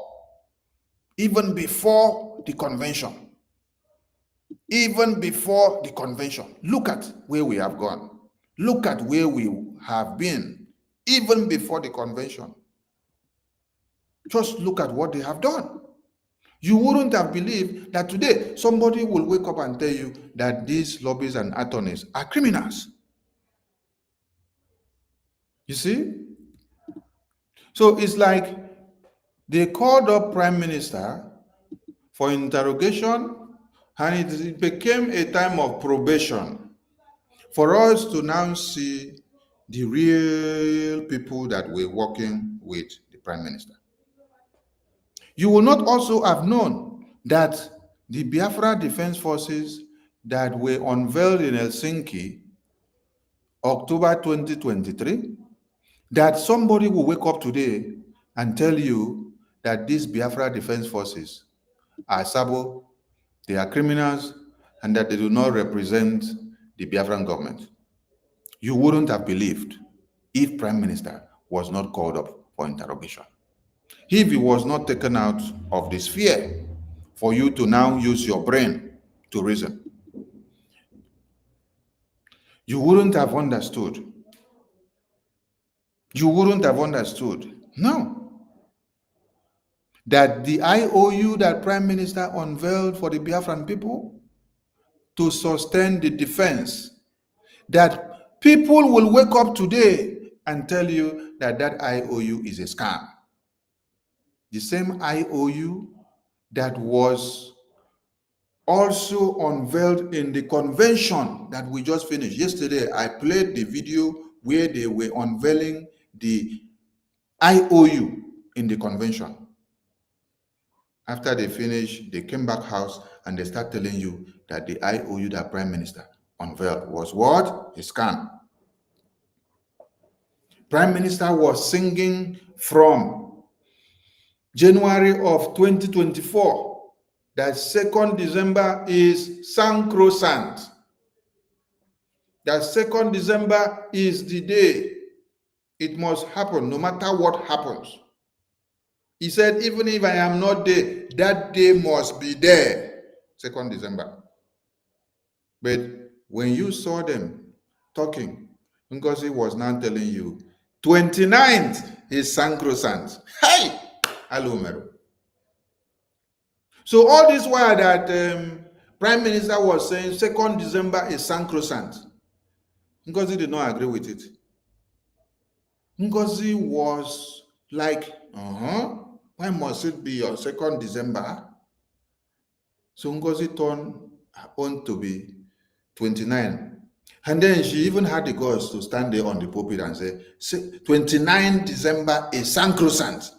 the convention. Even before the convention. Look at where we have gone. Look at where we have been even before the convention. Just look at what they have done. You wouldn't have believed that today somebody will wake up and tell you that these lobbyists and attorneys are criminals. You see? So it's like they called up Prime Minister for interrogation, and it became a time of probation for us to now see the real people that we're working with the Prime Minister. You will not also have known that the Biafra Defense Forces that were unveiled in Helsinki, October 2023, that somebody will wake up today and tell you that these Biafra Defense Forces are Sabo, they are criminals, and that they do not represent the Biafran government. You wouldn't have believed if Prime Minister was not called up for interrogation. If he was not taken out of the sphere for you to now use your brain to reason, you wouldn't have understood. You wouldn't have understood. No. That the IOU that Prime Minister unveiled for the Biafran people to sustain the defense, that people will wake up today and tell you that that IOU is a scam. The same IOU that was also unveiled in the convention that we just finished. Yesterday, I played the video where they were unveiling the IOU in the convention. After they finished, they came back house and they start telling you that the IOU that Prime Minister unveiled was what? A scam. Prime Minister was singing from January of 2024 that 2nd December is sacrosanct. That 2nd December is the day. It must happen no matter what happens. He said, even if I am not there, that day must be there, 2nd December. But when you saw them talking, NGOZI was now telling you, 29th is sacrosanct. Hey! Hello, Mero. So all this while that Prime Minister was saying 2nd December is sacrosanct, NGOZI did not agree with it. NGOZI was like, why must it be on 2nd December? So NGOZI turned on to be 29. And then she even had the guts to stand there on the pulpit and say 29 December is sacrosanct.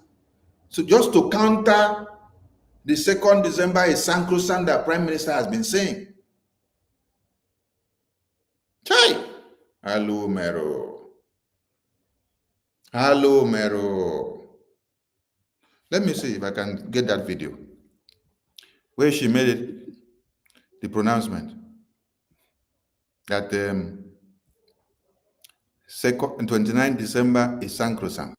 So just to counter the 2nd December is sacrosanct that Prime Minister has been saying. Chai! Hello, Mero. Hello, Mero. Let me see if I can get that video where she made it, the pronouncement that 29 December is sacrosanct.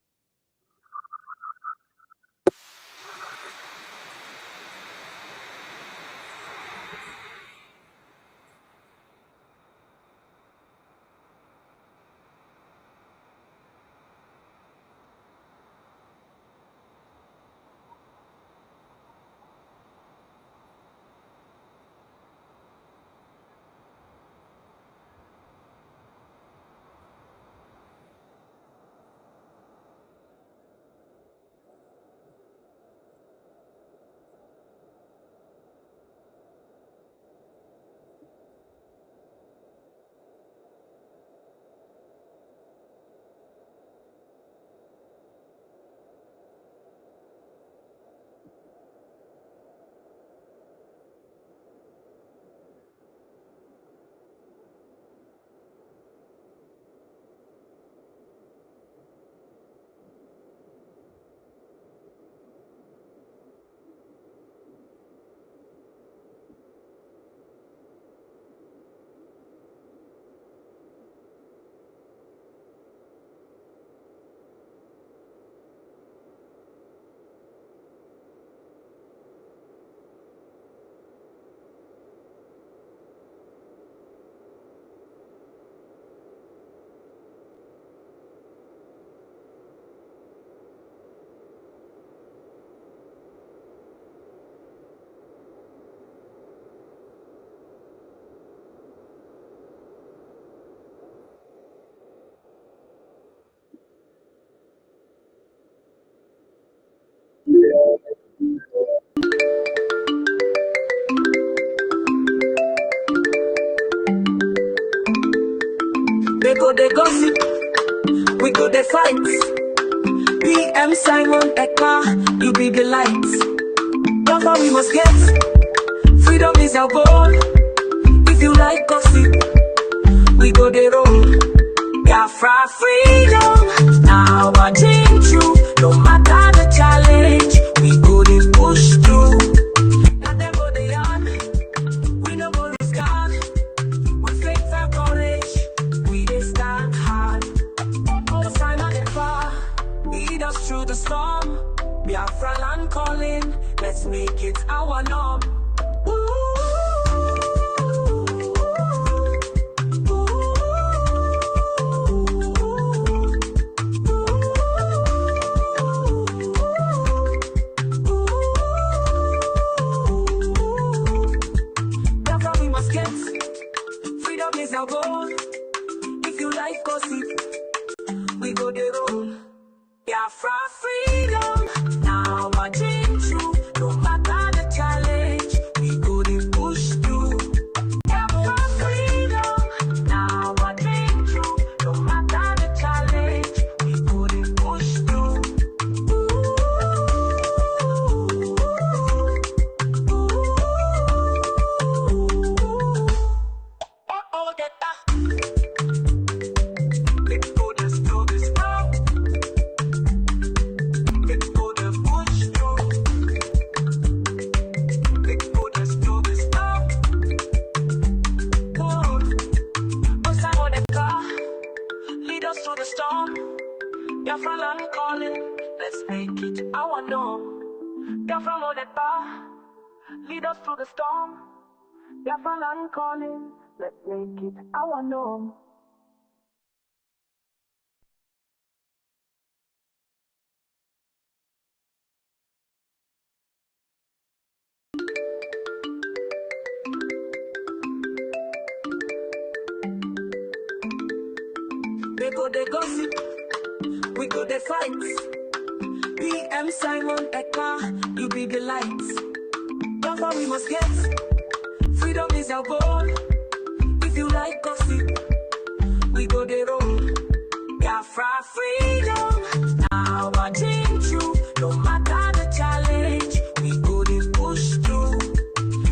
They go, they gossip, we go, they fight. PM Simon Ekpa, you be the light. Biafra we must get. Freedom is our goal. If you like gossip, we go the road. Biafra freedom, now I dream true. No matter the challenge, we go the push through. Not them go the yard, we no go lose God. With faith and courage, we dey stand hard. All the time and the far, lead us through the storm. Biafra land calling, let's make it our norm. Our goal. If you like gossip, we go the road. Biafra freedom, now I dream true. No matter the challenge, we go the push through. Biafra freedom, now I dream true. No matter the challenge, we go the push through. Biafra land calling, let's make it our norm. Biafra know that bar, lead us through the storm. Biafra land calling, let's make it our norm. They go the gossip, we go the fight. PM Simon Ekpa, you be the lights. Biafra we must get. Freedom is our goal. If you like gossip, we go the road. Biafra freedom, now I dream true. No matter the challenge, we go the push through.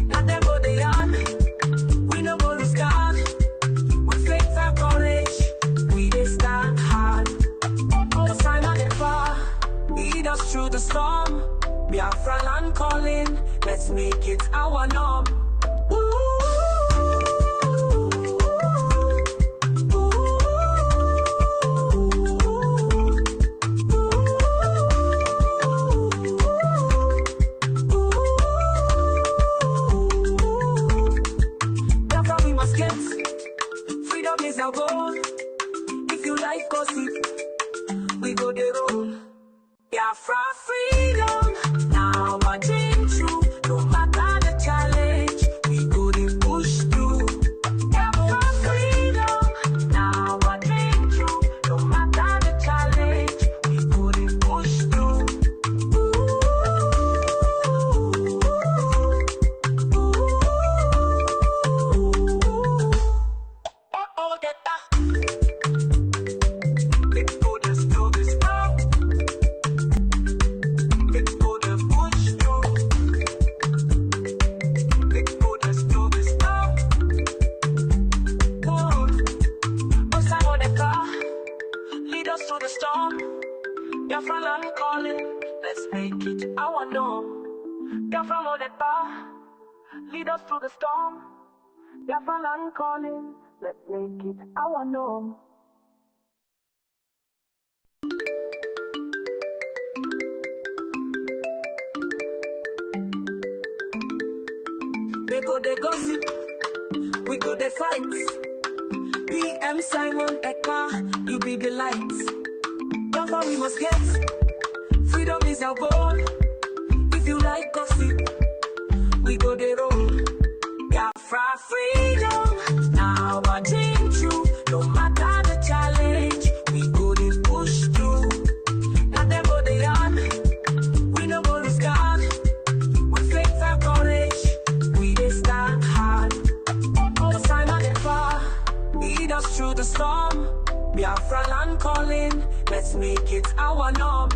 Not them go the yard, we no go lose God. With faith and courage, we dey stand hard. All the time and the far, lead us through the storm. Biafra land calling, let's make it our norm. Biafra we must get. Freedom is our goal. If you like gossip, we go the road. Biafra freedom, now I dream true. No matter the challenge, we go the push through. Biafra freedom, now I dream true. No matter the challenge, we go the push through. Oh, get that. Let's go this to this now. Let's go the push through. Let's go this to this now. Oh, Simon Ekpa, lead us through the storm. Biafra land calling, let's make it our norm. Biafra know that bar, lead us through the storm. Biafra land calling, let's make it our norm. They go the gossip, we go the fight. PM Simon Ekpa, you be the lights. Biafra we must get. Freedom is our goal. If you like gossip, we go the road. Biafra freedom, now I dream true. No matter the challenge, we go the push through. Not them go the yard, we no go lose God. With faith and courage, we dey stand hard. All the time and the far, lead us through the storm. Biafra land calling, let's make it our norm.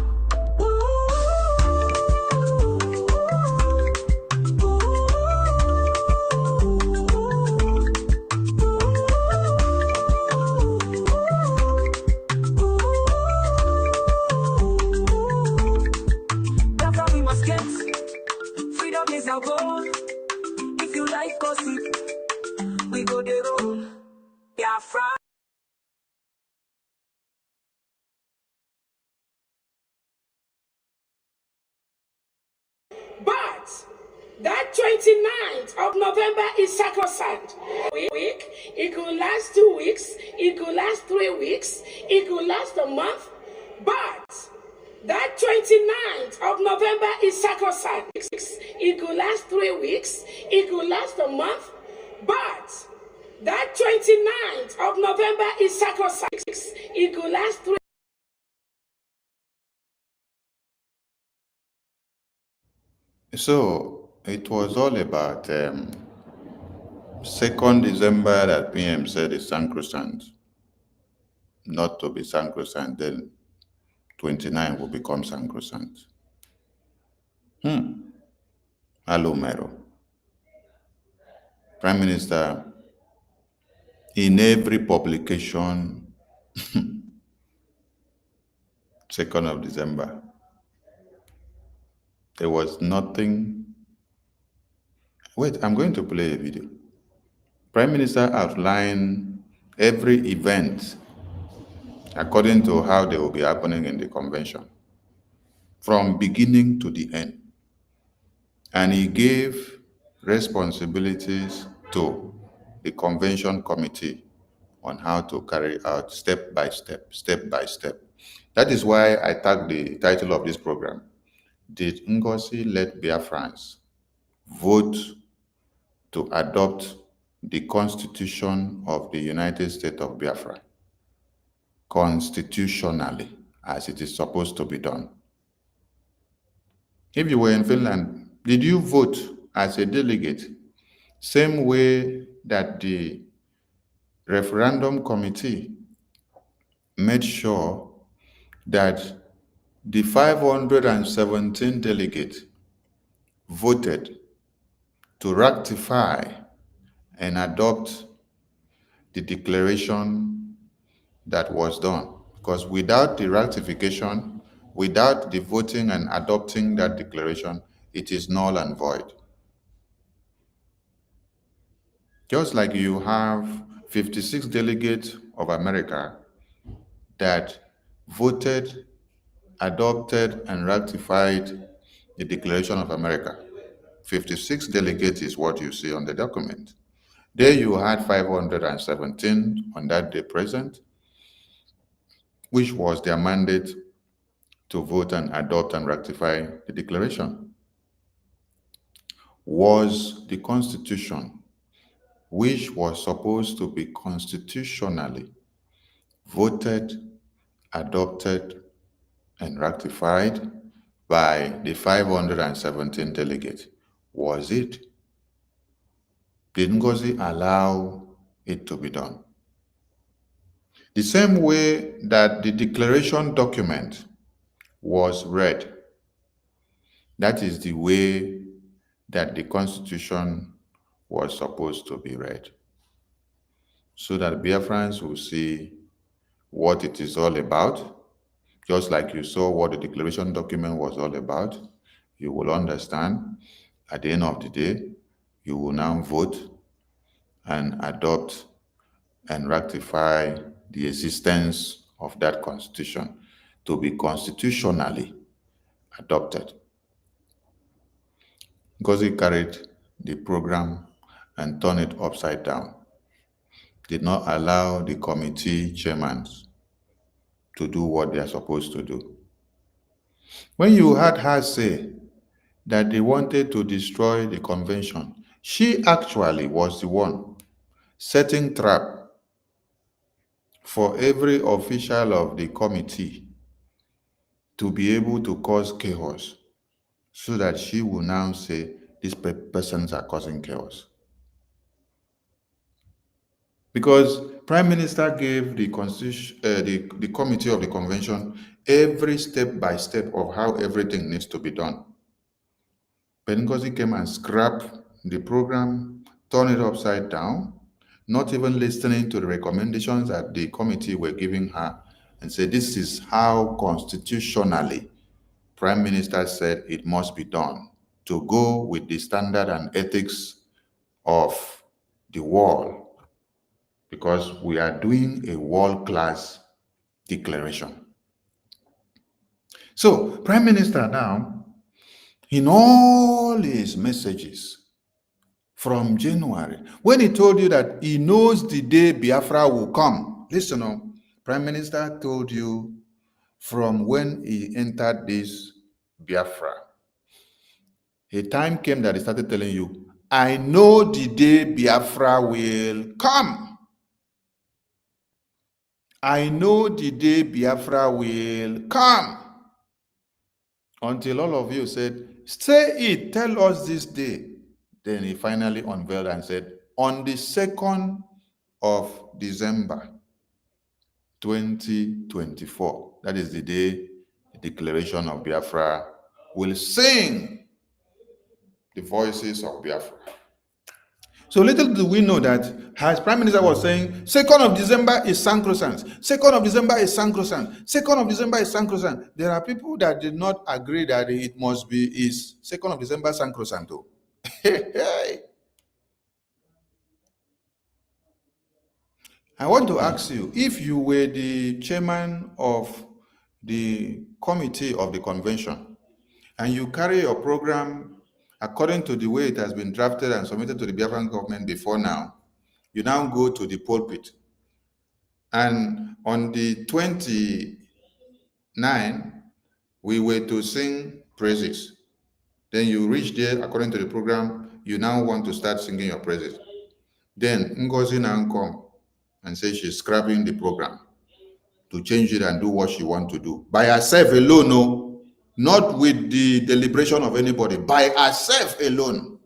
get. Freedom is our goal. If you like gossip, we go the roll. Biafra. But that 29th of November is sacrosanct. Week, it could last 2 weeks, it could last 3 weeks, it could last a month. But that 29th of November is sacrosanct. It could last 3 weeks, it could last a month. But that 29th of November is sacrosanct. It could last 3. So it was all about 2nd December that PM said is sacrosanct, not to be sacrosanct, then 29 will become sacrosanct. Hello, Mero. Prime Minister, in every publication, 2nd of December, there was nothing. Wait, I'm going to play a video. Prime Minister outlined every event according to how they will be happening in the convention, from beginning to the end. And he gave responsibilities to the convention committee on how to carry out step by step, step by step. That is why I tagged the title of this program, Did NGOZI let Biafrans vote to adopt the Constitution of the United States of Biafra constitutionally, as it is supposed to be done? If you were in Finland, did you vote as a delegate, same way that the referendum committee made sure that the 517 delegates voted to ratify and adopt the declaration that was done? Because without the ratification, without the voting and adopting that declaration, it is null and void. Just like you have 56 delegates of America that voted, adopted, and ratified the Declaration of America. 56 delegates is what you see on the document. There you had 517 on that day present, which was their mandate to vote and adopt and ratify the declaration. Was the Constitution, which was supposed to be constitutionally voted, adopted, and ratified by the 517 delegates, was it? Did NGOZI allow it to be done? The same way that the declaration document was read, that is the way that the Constitution was supposed to be read, so that Biafrans will see what it is all about. Just like you saw what the declaration document was all about, you will understand at the end of the day, you will now vote and adopt and ratify the existence of that constitution to be constitutionally adopted. NGOZI carried the program and turned it upside down, did not allow the committee chairmen to do what they are supposed to do. When you heard her say that they wanted to destroy the convention, she actually was the one setting trap for every official of the committee to be able to cause chaos, so that she will now say these persons are causing chaos. Because Prime Minister gave the Constitution, the committee of the convention every step by step of how everything needs to be done. But NGOZI came and scrapped the program, turned it upside down, not even listening to the recommendations that the committee were giving her, and said this is how constitutionally Prime Minister said it must be done to go with the standard and ethics of the world, because we are doing a world-class declaration. So, Prime Minister now, in all his messages from January, when he told you that he knows the day Biafra will come, listen, Prime Minister told you from when he entered this Biafra, a time came that he started telling you, I know the day Biafra will come. I know the day Biafra will come. Until all of you said, say it, tell us this day. Then he finally unveiled and said, on the 2nd of December, 2024, that is the day the Declaration of Biafra will sing the voices of Biafra. So little do we know that, as Prime Minister was saying, 2nd of December is sacrosanct. 2nd of December is sacrosanct. 2nd of December is sacrosanct. There are people that did not agree that it must be is 2nd of December sacrosanct. I want to ask you, if you were the chairman of the committee of the convention and you carry your program according to the way it has been drafted and submitted to the Biafran government before now, you now go to the pulpit. And on the 29th, we were to sing praises. Then you reach there, according to the program, you now want to start singing your praises. Then NGOZI now come and say she's scrapping the program to change it and do what she wants to do. By herself alone, no. Not with the deliberation of anybody, by herself alone.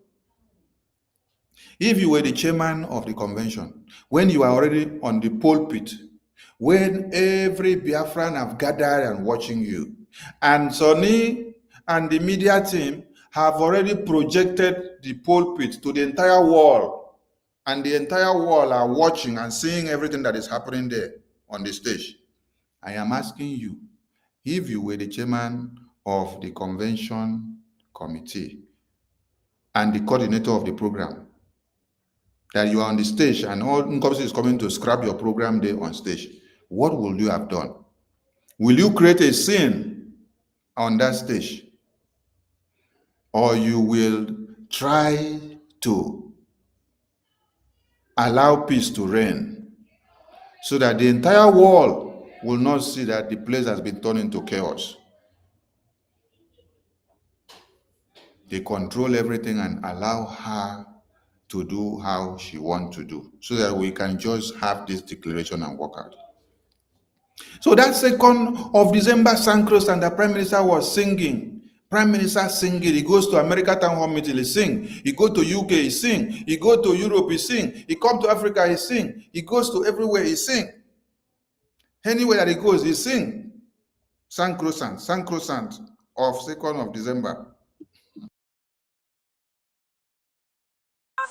If you were the chairman of the convention, when you are already on the pulpit, when every Biafran have gathered and watching you, and Sonny and the media team have already projected the pulpit to the entire wall, and the entire wall are watching and seeing everything that is happening there on the stage, I am asking you, if you were the chairman of the convention committee and the coordinator of the program, that you are on the stage and all NGOZI is coming to scrap your program there on stage, what will you have done? Will you create a scene on that stage? Or you will try to allow peace to reign so that the entire world will not see that the place has been turned into chaos? They control everything and allow her to do how she wants to do, so that we can just have this declaration and work out. So that 2nd of December sacrosanct, and the Prime Minister was singing. Prime Minister singing. He goes to America town hall meeting, he sing. He go to UK, he sing. He go to Europe, he sing. He come to Africa, he sing. He goes to everywhere, he sing. Anywhere that he goes, he sing. Sacrosanct of 2nd of December.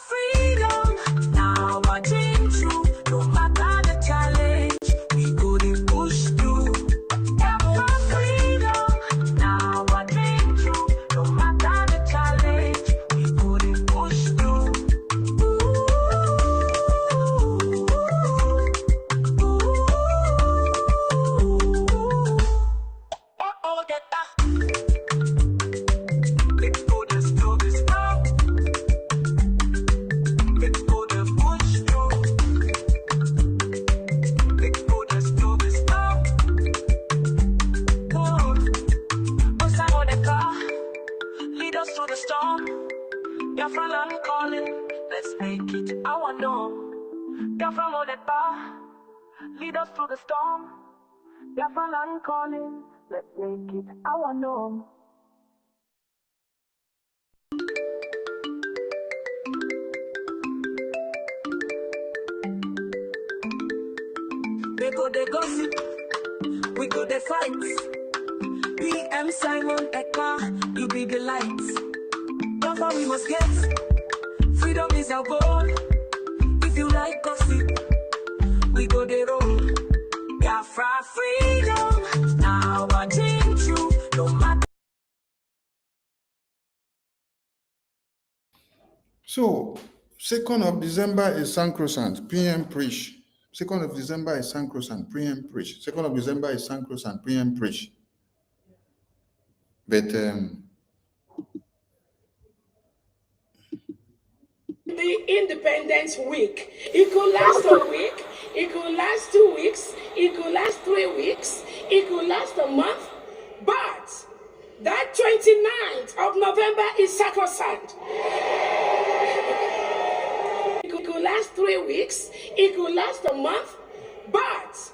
Freedom, now I dream true. No matter the challenge, we go to push through. Ever freedom, now I dream true. No matter the challenge, we go to push through. Let's go to still this now. Let's go to push through. Let's go to still this now. Lead us through the storm. Biafra land calling. Let's make it our norm. Biafra lead us through the storm. Biafra land calling. Let's make it our norm. They go, they gossip, we go, they fight. PM Simon Ekpa, you be the lights. Biafra we must get, freedom is our goal. If you like gossip, we go, they roll. Biafra freedom, now I dream true, no matter. So, 2nd of December is sacrosanct, PM preach. 2nd of December is sacrosanct, PM preach. 2nd of December is sacrosanct, PM preach. But the Independence Week. It could last a week, it could last 2 weeks, it could last 3 weeks, it could last a month, but that 29th of November is sacrosanct. It could last 3 weeks, it could last a month, but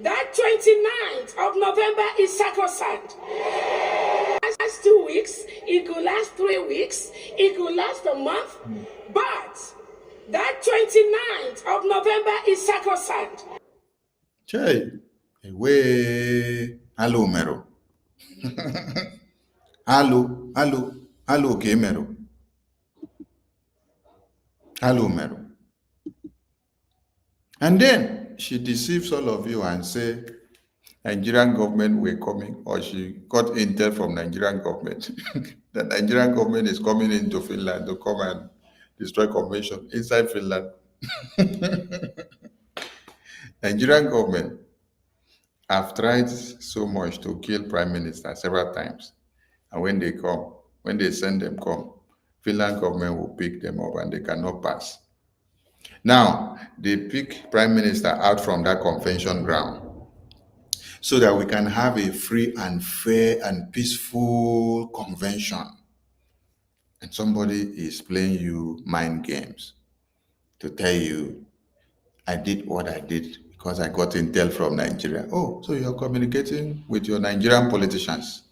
that 29th of November is sacrosanct. Last 2 weeks, it could last 3 weeks, it could last a month, but that 29th of November is sacrosanct. Che, hello, Mero. hello, okay, Mero. Hello, Mero. And then she deceives all of you and say, Nigerian government were coming, or she got intel from Nigerian government. The Nigerian government is coming into Finland to come and destroy convention inside Finland. Nigerian government have tried so much to kill prime minister several times. And when they come, when they send them come, Finland government will pick them up and they cannot pass. Now, they pick prime minister out from that convention ground so that we can have a free and fair and peaceful convention. And somebody is playing you mind games to tell you, I did what I did because I got intel from Nigeria. Oh, so you're communicating with your Nigerian politicians.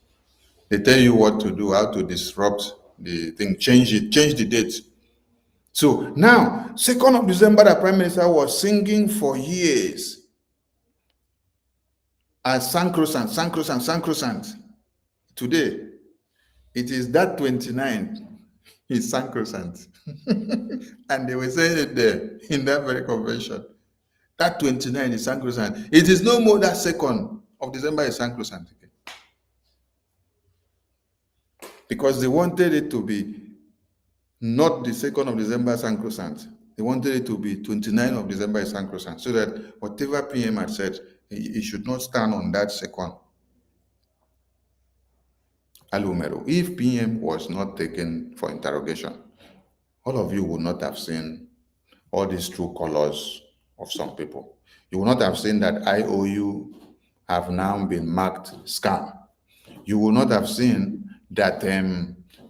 They tell you what to do, how to disrupt the thing, change it, change the date. So now, 2nd of December, the Prime Minister was singing for years as sacrosanct, sacrosanct, sacrosanct. Today, it is that 29th is sacrosanct. And they were saying it there in that very convention. That 29 is sacrosanct. It is no more that 2nd of December is sacrosanct again. Because they wanted it to be not the 2nd of December sacrosanct. They wanted it to be 29th of December is sacrosanct, so that whatever PM had said, he should not stand on that 2nd. Alumero, if PM was not taken for interrogation, all of you would not have seen all these true colors of some people. You would not have seen that IOU have now been marked scam. You will not have seen that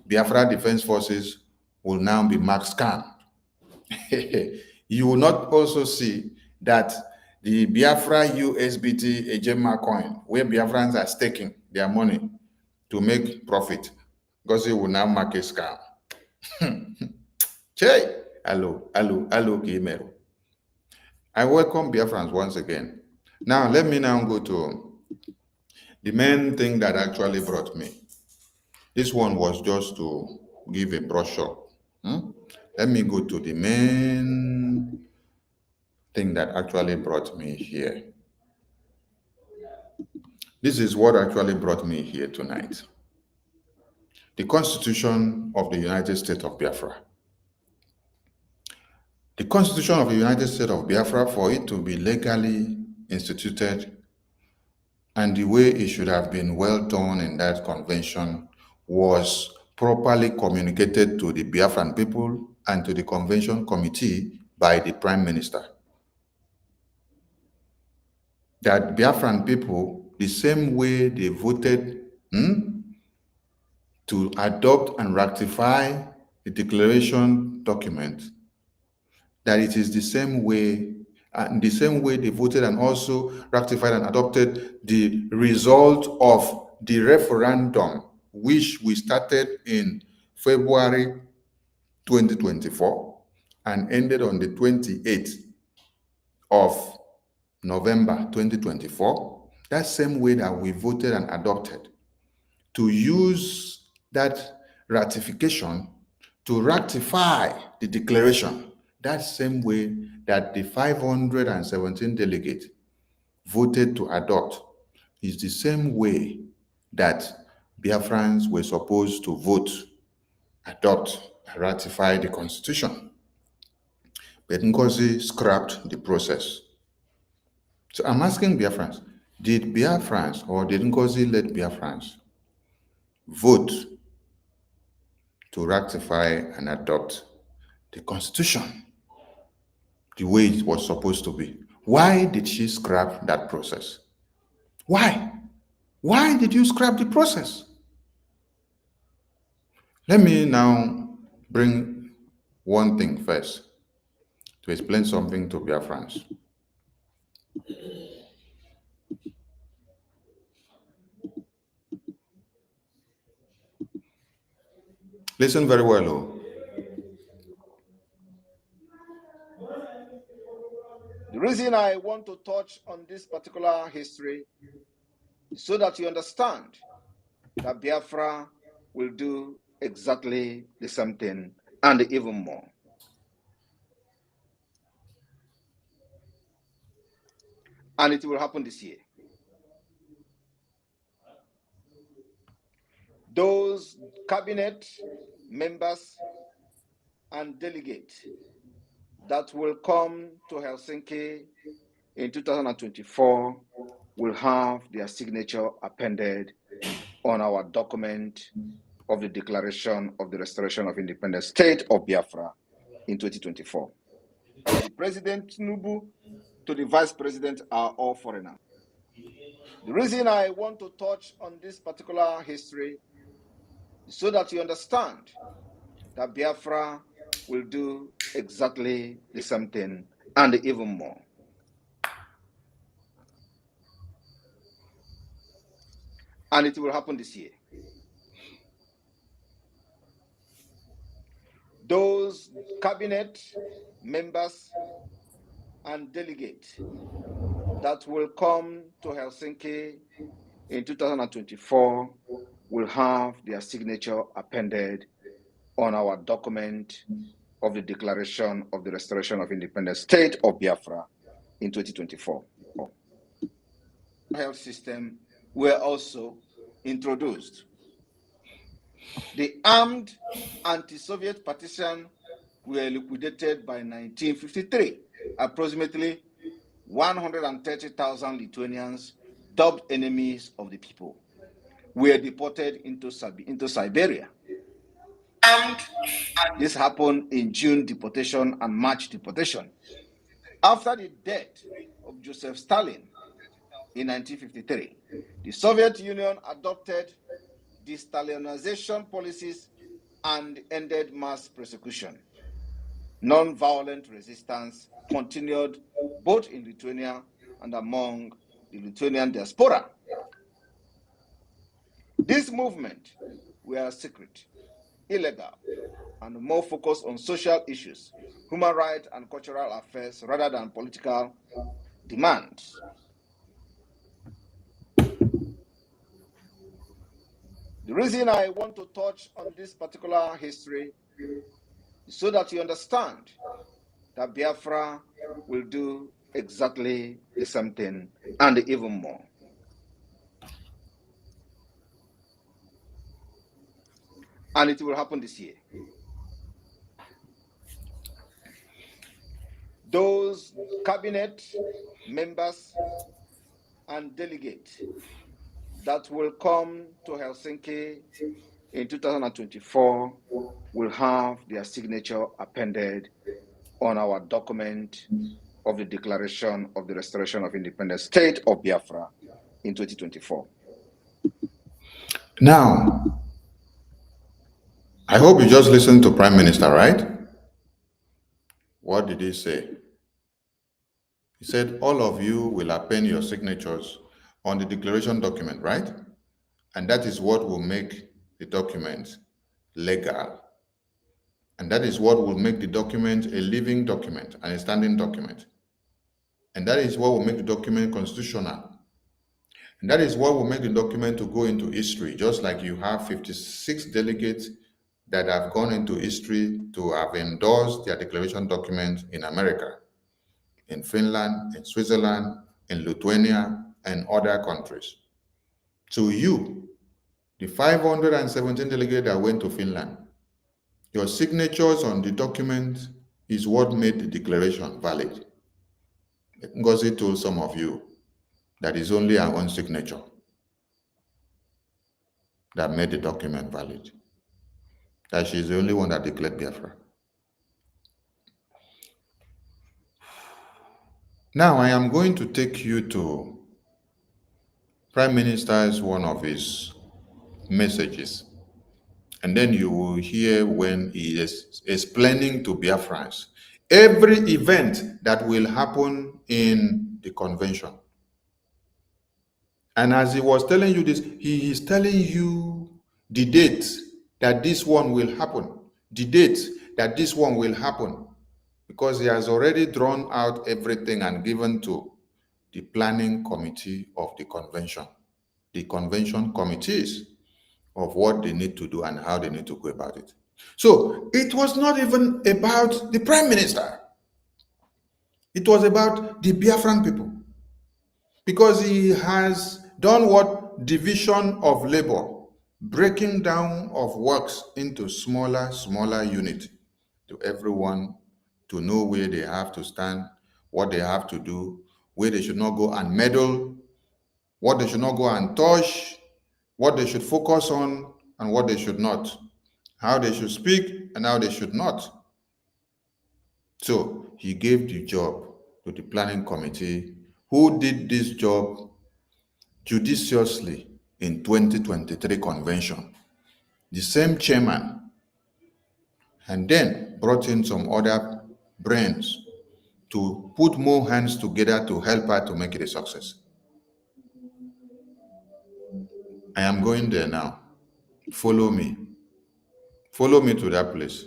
Biafra Defense Forces will now be marked scam. You will not also see that the Biafra USBT Ejema coin, where Biafrans are staking their money to make profit, because it will now mark a scam. Che, hello, Kimero. I welcome Biafrans once again. Now, let me now go to the main thing that actually brought me. This one was just to give a brochure. Let me go to the main thing that actually brought me here. This is what actually brought me here tonight. The Constitution of the United States of Biafra. The Constitution of the United States of Biafra, for it to be legally instituted and the way it should have been well done in that convention, was properly communicated to the Biafran people and to the convention committee by the Prime Minister. That Biafran people, the same way they voted to adopt and ratify the declaration document, that it is the same way they voted and also ratified and adopted the result of the referendum, which we started in February 2024 and ended on the 28th of November 2024. That same way that we voted and adopted, to use that ratification to ratify the declaration, that same way that the 517 delegates voted to adopt, is the same way that Biafrans were supposed to vote, adopt, ratify the Constitution. But NGOZI scrapped the process. So I'm asking Biafrans, did Biafrans or did NGOZI let Biafrans vote to ratify and adopt the Constitution the way it was supposed to be? Why did she scrap that process? Why? Why did you scrap the process? Let me now bring one thing first to explain something to Biafrans. Listen very well, oh. The reason I want to touch on this particular history is so that you understand that Biafra will do exactly the same thing and even more. And it will happen this year. Those cabinet members and delegates that will come to Helsinki in 2024 will have their signature appended on our document of the Declaration of the Restoration of Independent State of Biafra in 2024. The President Tinubu to the Vice President are all foreigners. The reason I want to touch on this particular history is so that you understand that Biafra will do exactly the same thing and even more. And it will happen this year. Those cabinet members and delegates that will come to Helsinki in 2024 will have their signature appended on our document of the Declaration of the Restoration of Independent State of Biafra in 2024. Health system were also introduced. The armed anti-Soviet partisan were liquidated by 1953. Approximately 130,000 Lithuanians, dubbed enemies of the people, were deported into Siberia. And this happened in June deportation and March deportation. After the death of Joseph Stalin in 1953, the Soviet Union adopted de-Stalinization policies and ended mass persecution. Non-violent resistance continued both in Lithuania and among the Lithuanian diaspora. This movement were secret, illegal, and more focused on social issues, human rights and cultural affairs rather than political demands. The reason I want to touch on this particular history is so that you understand that Biafra will do exactly the same thing and even more. And it will happen this year. Those cabinet members and delegates that will come to Helsinki in 2024 will have their signature appended on our document of the Declaration of the Restoration of Independent State of Biafra in 2024. Now, I hope you just listened to Prime Minister, right? What did he say? He said, all of you will append your signatures on the declaration document, right? And that is what will make the document legal. And that is what will make the document a living document and a standing document. And that is what will make the document constitutional. And that is what will make the document to go into history, just like you have 56 delegates that have gone into history to have endorsed their declaration document in America, in Finland, in Switzerland, in Lithuania, and other countries. To you, the 517 delegates that went to Finland, Your signatures on the document is what made the declaration valid. NGOZI told some of you that is only our own signature that made the document valid. That she's the only one that declared Biafra. Now I am going to take you to Prime Minister's one of his messages. And then you will hear when he is explaining to Biafrans every event that will happen in the convention. And as he was telling you this, he is telling you the date that this one will happen, the date that this one will happen, because he has already drawn out everything and given to the planning committee of the convention committees of what they need to do and how they need to go about it. So it was not even about the prime minister. It was about the Biafran people, because he has done what? Division of labor, breaking down of works into smaller units to everyone to know where they have to stand, what they have to do, where they should not go and meddle, what they should not go and touch, what they should focus on and what they should not, how they should speak and how they should not. So he gave the job to the planning committee, who did this job judiciously in 2023 convention. The same chairman, and then brought in some other brains to put more hands together to help her to make it a success. I am going there now. Follow me. Follow me to that place.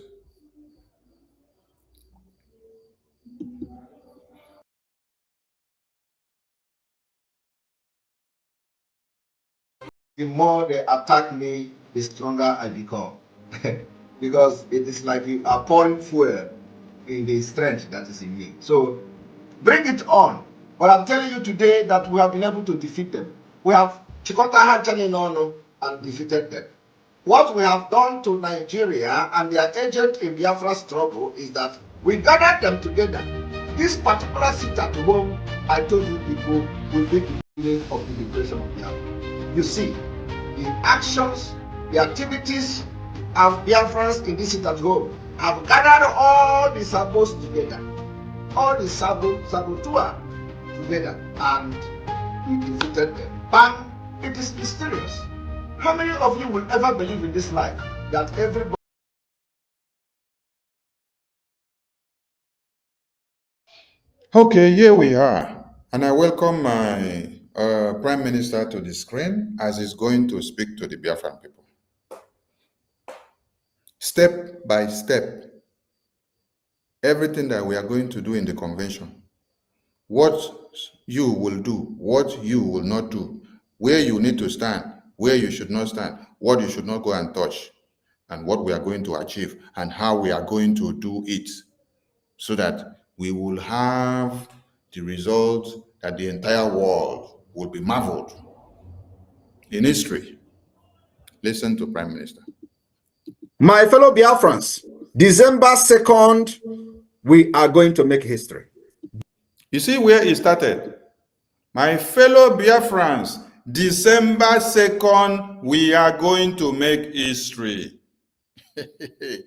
The more they attack me, the stronger I become. Because it is like you are pouring fuel in the strength that is in me. So bring it on. But I'm telling you today that we have been able to defeat them. We have and defeated them. What we have done to Nigeria and their agent in Biafra struggle is that we gathered them together. This particular seat at home, I told you people, will be the beginning of the liberation of Biafra. You see, the actions, the activities of Biafrans in this seat at home have gathered all the sabos together, all the saboteur together, and we defeated them. Bang! It is mysterious. How many of you will ever believe in this life that everybody? Okay, here we are. And I welcome my Prime Minister to the screen as he's going to speak to the Biafran people. Step by step, everything that we are going to do in the convention, what you will do, what you will not do, where you need to stand, where you should not stand, what you should not go and touch, and what we are going to achieve, and how we are going to do it, so that we will have the result that the entire world will be marveled in history. Listen to Prime Minister. My fellow Biafrans, December 2nd, we are going to make history. You see where it started? My fellow Biafrans, December 2nd, we are going to make history. Wait,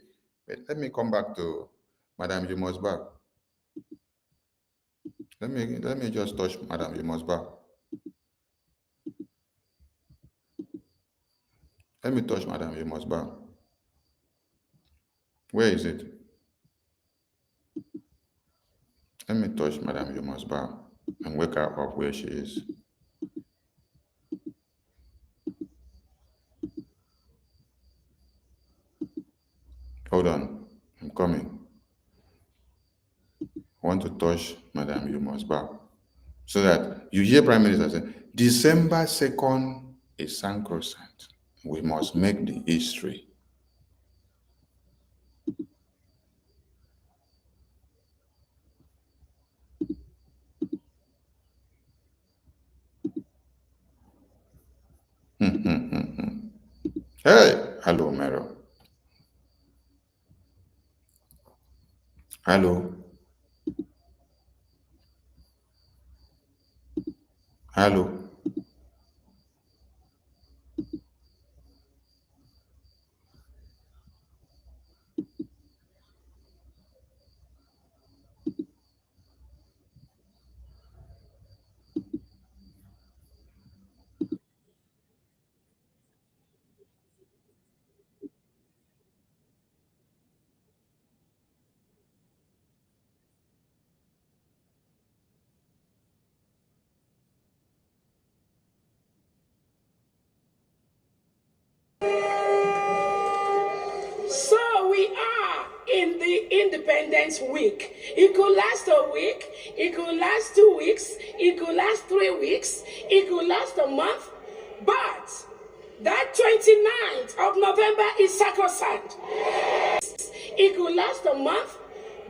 let me come back to Madam Jimosba. Let me just touch Madam Jimosba. Let me touch Madam Jimosba. Where is it? Let me touch Madam Jimosba and wake her up where she is. Hold on, I'm coming. I want to touch Madam Jimosba so that you hear Prime Minister say, December 2nd is sacrosanct. We must make the history. Hey, hello, Mero. Hello. Hello. So we are in the Independence Week. It could last a week, it could last 2 weeks, it could last 3 weeks, it could last a month, but that 29th of November is sacrosanct. It could last a month,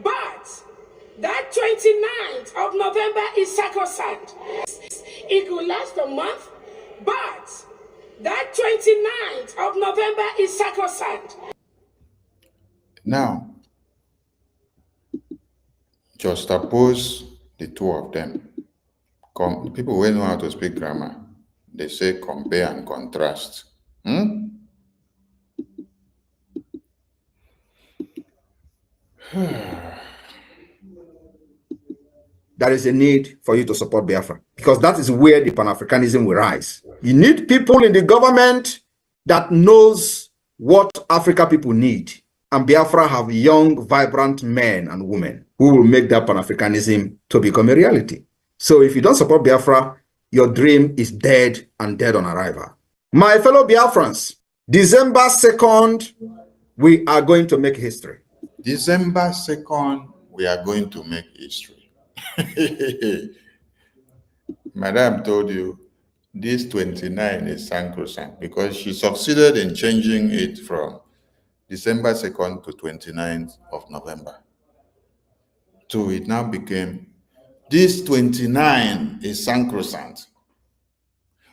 but that 29th of November is sacrosanct. It could last a month, but that 29th of November is sacrosanct. Now, just suppose the two of them. People who know how to speak grammar, they say compare and contrast. There is a need for you to support Biafra, because that is where the Pan-Africanism will rise. You need people in the government that knows what Africa people need. And Biafra have young, vibrant men and women who will make that Pan-Africanism to become a reality. So if you don't support Biafra, your dream is dead and dead on arrival. My fellow Biafrans, December 2nd, we are going to make history. December 2nd, we are going to make history. Madam told you this 29 is sacrosanct because she succeeded in changing it from December 2nd to 29th of November. So it now became this 29 is sacrosanct.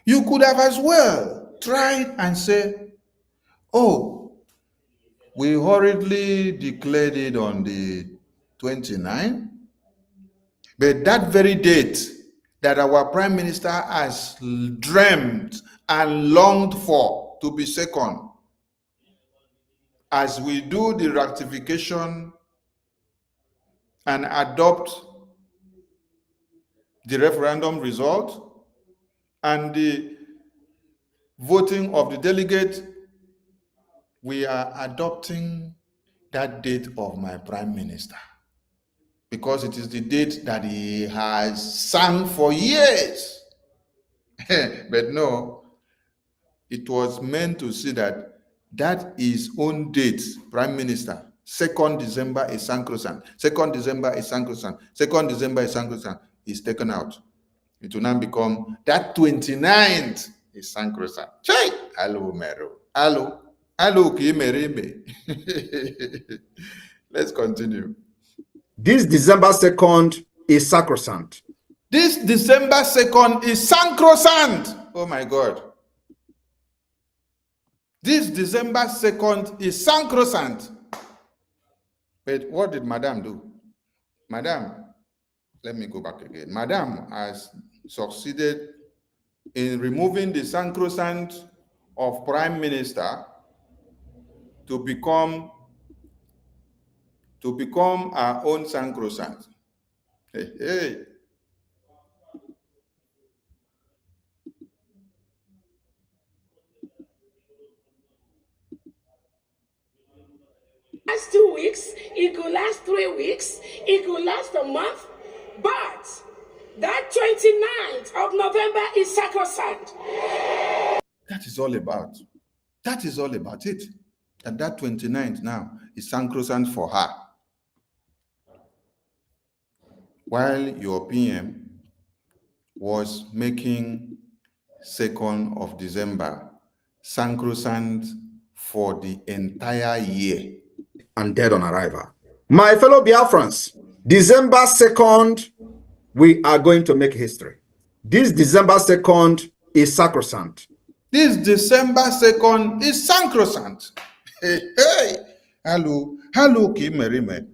You could have as well tried and say, oh, we hurriedly declared it on the 29th, but that very date that our Prime Minister has dreamt and longed for to be second, as we do the ratification and adopt the referendum result and the voting of the delegate, we are adopting that date of my Prime Minister because it is the date that he has sung for years. But no, it was meant to see that his own date, Prime Minister, 2nd December is sacrosanct. 2nd December is sacrosanct. 2nd December is sacrosanct. Is taken out. It will now become that 29th is sacrosanct. Chai! Hello, Mero. Hello. Hello, Kimerime. Let's continue. This December 2nd is sacrosanct. This December 2nd is sacrosanct. Oh my God. This December 2nd is sacrosanct. But what did Madam do? Madam, let me go back again. Madam has succeeded in removing the sacrosanct of Prime Minister to become our own sacrosanct. Hey, hey. Last 2 weeks, it could last 3 weeks, it could last a month, but that 29th of November is sacrosanct. That is all about. That is all about it. And that 29th now is sacrosanct for her. While your PM was making 2nd of December sacrosanct for the entire year. And dead on arrival. My fellow Biafrans, December 2nd, we are going to make history. This December 2nd is sacrosanct. This December 2nd is sacrosanct. Hey, hey. Hello, Kimerime.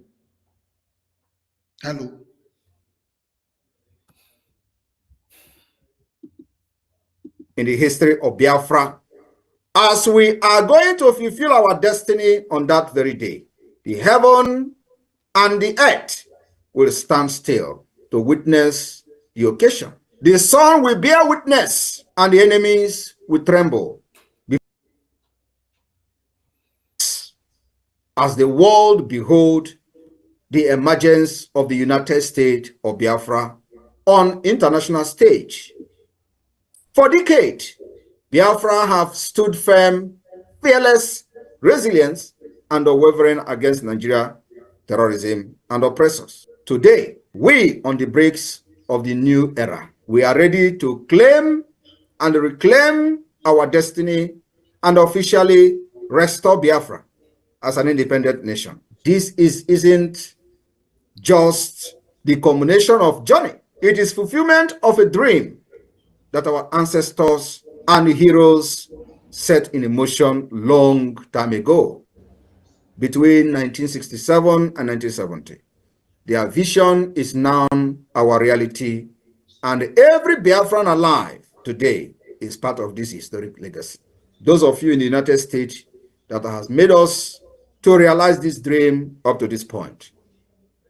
Hello. In the history of Biafra, as we are going to fulfill our destiny on that very day, the heaven and the earth will stand still to witness the occasion. The sun will bear witness, and the enemies will tremble as the world behold the emergence of the United States of Biafra on international stage. For decades, Biafra have stood firm, fearless, resilient, and unwavering against Nigeria, terrorism, and oppressors. Today, we on the brakes of the new era, we are ready to claim and reclaim our destiny and officially restore Biafra as an independent nation. This isn't just the culmination of journey. It is fulfillment of a dream that our ancestors and heroes set in motion long time ago, between 1967 and 1970. Their vision is now our reality, and every Biafran alive today is part of this historic legacy. Those of you in the United States that has made us to realize this dream up to this point,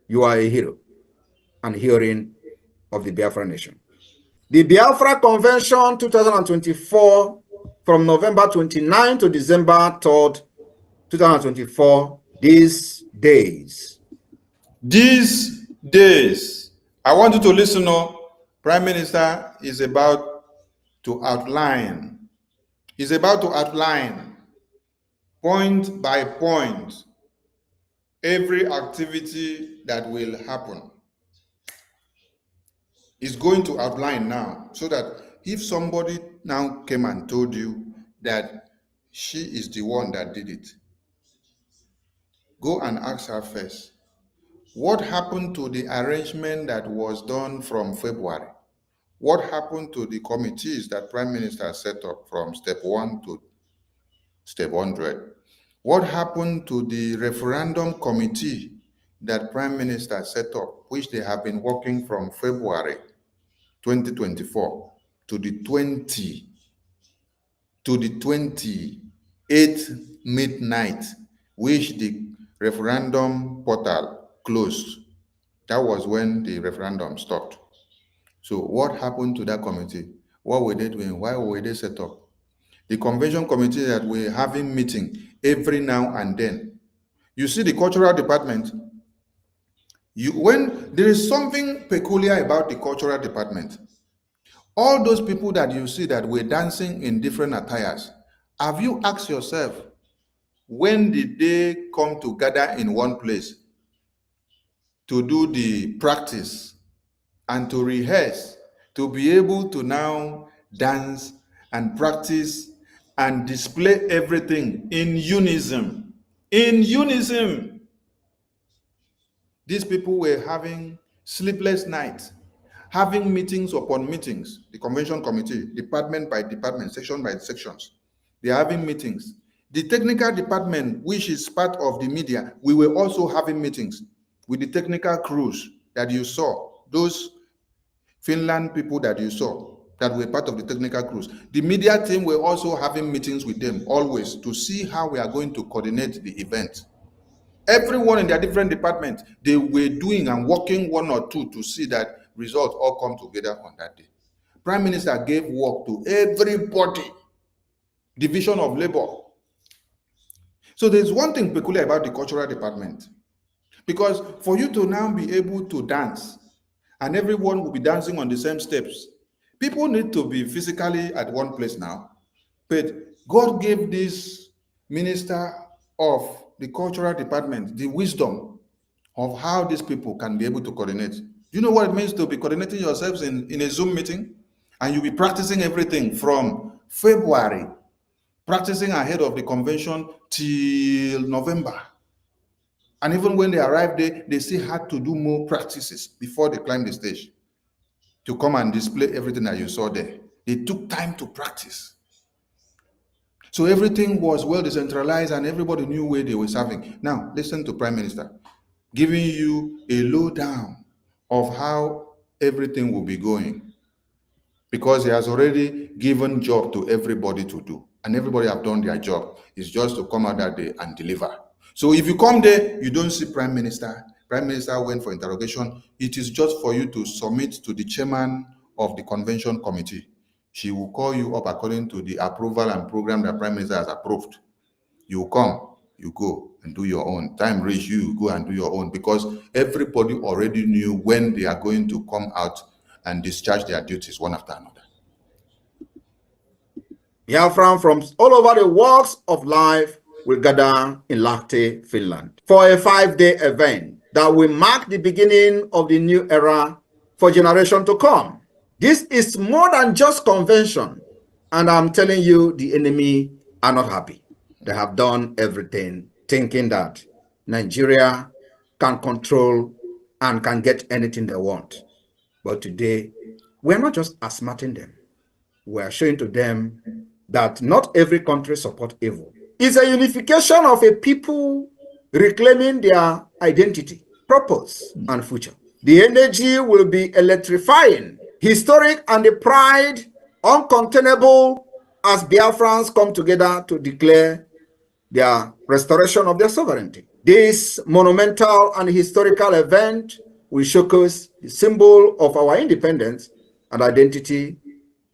you are a hero and heroine of the Biafra nation. The Biafra Convention 2024, from November 29 to December 3rd, 2024, these days. These days, I want you to listen up. Prime Minister is about to outline. He's about to outline point by point every activity that will happen. Is going to outline now, so that if somebody now came and told you that she is the one that did it, go and ask her first, what happened to the arrangement that was done from February? What happened to the committees that Prime Minister set up from step 1 to step 100? What happened to the referendum committee that Prime Minister set up, which they have been working from February 2024 to the 28th midnight, which the referendum portal closed? That was when the referendum stopped. So what happened to that committee? What were they doing? Why were they set up? The convention committee that we're having meeting every now and then. You see the cultural department. When there is something peculiar about the cultural department, all those people that you see that were dancing in different attires, have you asked yourself, when did they come to gather in one place to do the practice and to rehearse, to be able to now dance and practice and display everything in unison? In unison. These people were having sleepless nights, having meetings upon meetings, the convention committee, department by department, section by sections. They are having meetings. The technical department, which is part of the media, we were also having meetings with the technical crews that you saw, those Finland people that you saw that were part of the technical crews. The media team were also having meetings with them always to see how we are going to coordinate the event. Everyone in their different departments, they were doing and working one or two to see that results all come together on that day. Prime Minister gave work to everybody, division of labor. So there's one thing peculiar about the cultural department, because for you to now be able to dance and everyone will be dancing on the same steps, people need to be physically at one place now. But God gave this minister of the cultural department the wisdom of how these people can be able to coordinate. Do you know what it means to be coordinating yourselves in a Zoom meeting? And you'll be practicing everything from February, practicing ahead of the convention till November. And even when they arrived there, they still had to do more practices before they climbed the stage to come and display everything that you saw there. They took time to practice. So everything was well decentralized and everybody knew where they were serving. Now, listen to Prime Minister. giving you a lowdown of how everything will be going, because he has already given job to everybody to do, and everybody have done their job. It's just to come out that day and deliver. So if you come there, you don't see Prime Minister. Prime Minister went for interrogation. It is just for you to submit to the chairman of the convention committee. She will call you up according to the approval and program that Prime Minister has approved. You come, you go and do your own. Time reach, you go and do your own, because everybody already knew when they are going to come out and discharge their duties one after another. Biafran from all over the walks of life will gather in Lahti, Finland, for a 5-day event that will mark the beginning of the new era for generation to come. This is more than just convention, and I'm telling you, the enemy are not happy. They have done everything thinking that Nigeria can control and can get anything they want. But today, we're not just asthmating them. We're showing to them that not every country supports evil. It's a unification of a people reclaiming their identity, purpose, and future. The energy will be electrifying, historic, and the pride uncontainable as Biafrans come together to declare their restoration of their sovereignty. This monumental and historical event will showcase the symbol of our independence and identity,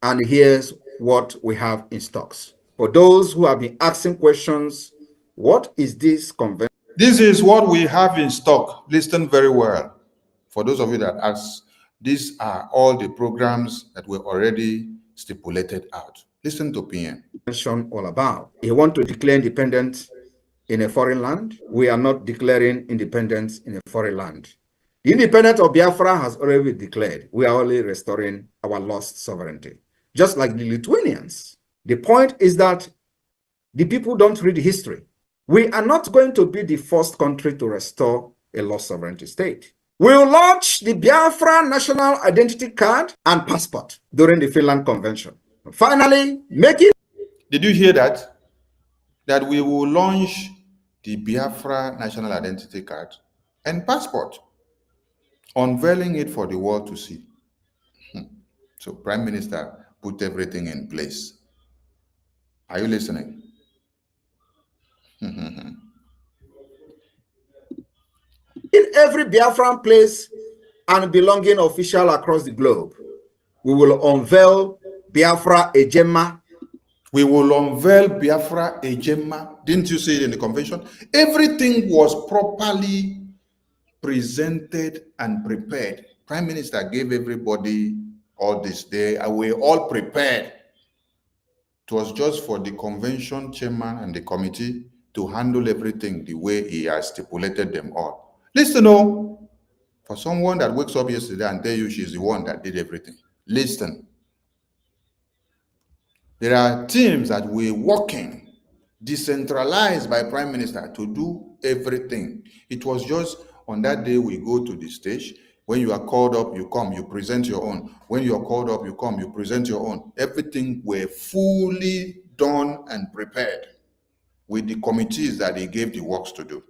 and here's what we have in stocks. For those who have been asking questions, what is this convention? This is what we have in stock. Listen very well. For those of you that ask, these are all the programs that were already stipulated out. Listen to PM. All about. You want to declare independence in a foreign land? We are not declaring independence in a foreign land. The independence of Biafra has already been declared. We are only restoring our lost sovereignty. Just like the Lithuanians. The point is that the people don't read history. We are not going to be the first country to restore a lost sovereignty state. We will launch the Biafra National Identity Card and Passport during the Finland Convention. Finally, make it. Did you hear that? That we will launch the Biafra National Identity Card and Passport, unveiling it for the world to see. So Prime Minister put everything in place. Are you listening? In every Biafran place and belonging official across the globe, we will unveil Biafra Ejema. We will unveil Biafra Ejema. Didn't you see it in the convention? Everything was properly presented and prepared. Prime Minister gave everybody all this. They were all prepared. It was just for the convention chairman and the committee to handle everything the way he has stipulated them all. Listen, for someone that wakes up yesterday and tell you she's the one that did everything, listen. There are teams that were working, decentralized by Prime Minister to do everything. It was just on that day we go to the stage. When you are called up, you come, you present your own. When you are called up, you come, you present your own. Everything were fully done and prepared with the committees that he gave the works to do.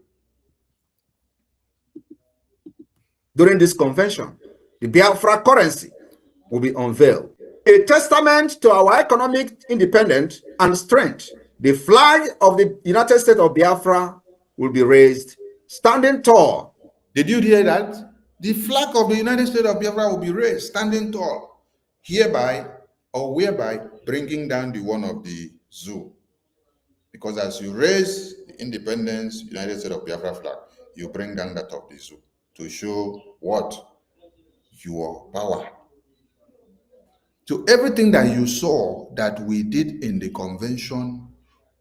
During this convention, the Biafra currency will be unveiled, a testament to our economic independence and strength. The flag of the United States of Biafra will be raised, standing tall. Did you hear that? The flag of the United States of Biafra will be raised, standing tall, hereby or whereby bringing down the one of the zoo. Because as you raise the independence, United States of Biafra flag, you bring down that of the zoo to show what? Your power. So everything that you saw that we did in the convention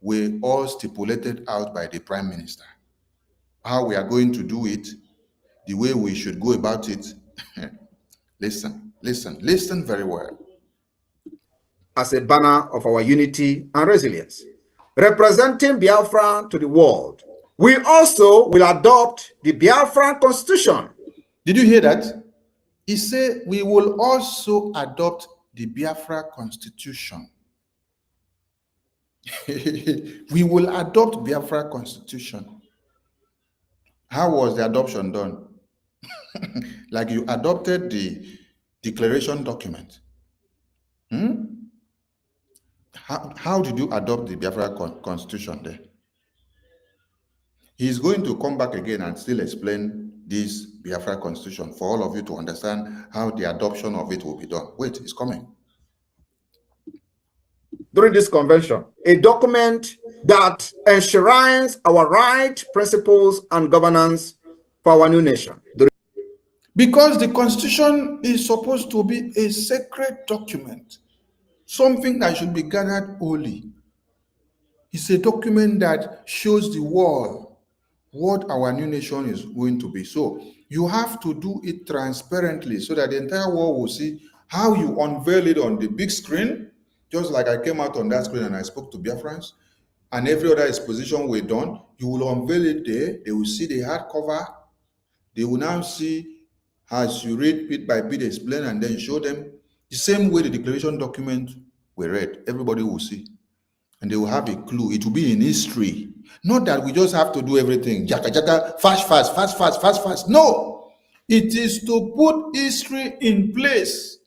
were all stipulated out by the Prime Minister. How we are going to do it, the way we should go about it. Listen very well. As a banner of our unity and resilience, representing Biafra to the world. We also will adopt the Biafra-Constitution. Did you hear that? He said we will also adopt the Biafra-Constitution. We will adopt Biafra-Constitution. How was the adoption done? Like you adopted the declaration document. How did you adopt the Biafra-Constitution there? He's going to come back again and still explain this Biafra-Constitution for all of you to understand how the adoption of it will be done. Wait, it's coming. During this convention, a document that enshrines our rights, principles, and governance for our new nation. Because the Constitution is supposed to be a sacred document, something that should be gathered holy. It's a document that shows the world what our new nation is going to be. So you have to do it transparently so that the entire world will see how you unveil it on the big screen. Just like I came out on that screen and I spoke to Biafrans, and every other exposition we've done, you will unveil it there. They will see the hardcover. They will now see, as you read bit by bit, explain, and then show them the same way the declaration document we read. Everybody will see, and they will have a clue. It will be in history. Not that we just have to do everything jaka jaka, fast, fast, fast, fast, fast, fast. No, it is to put history in place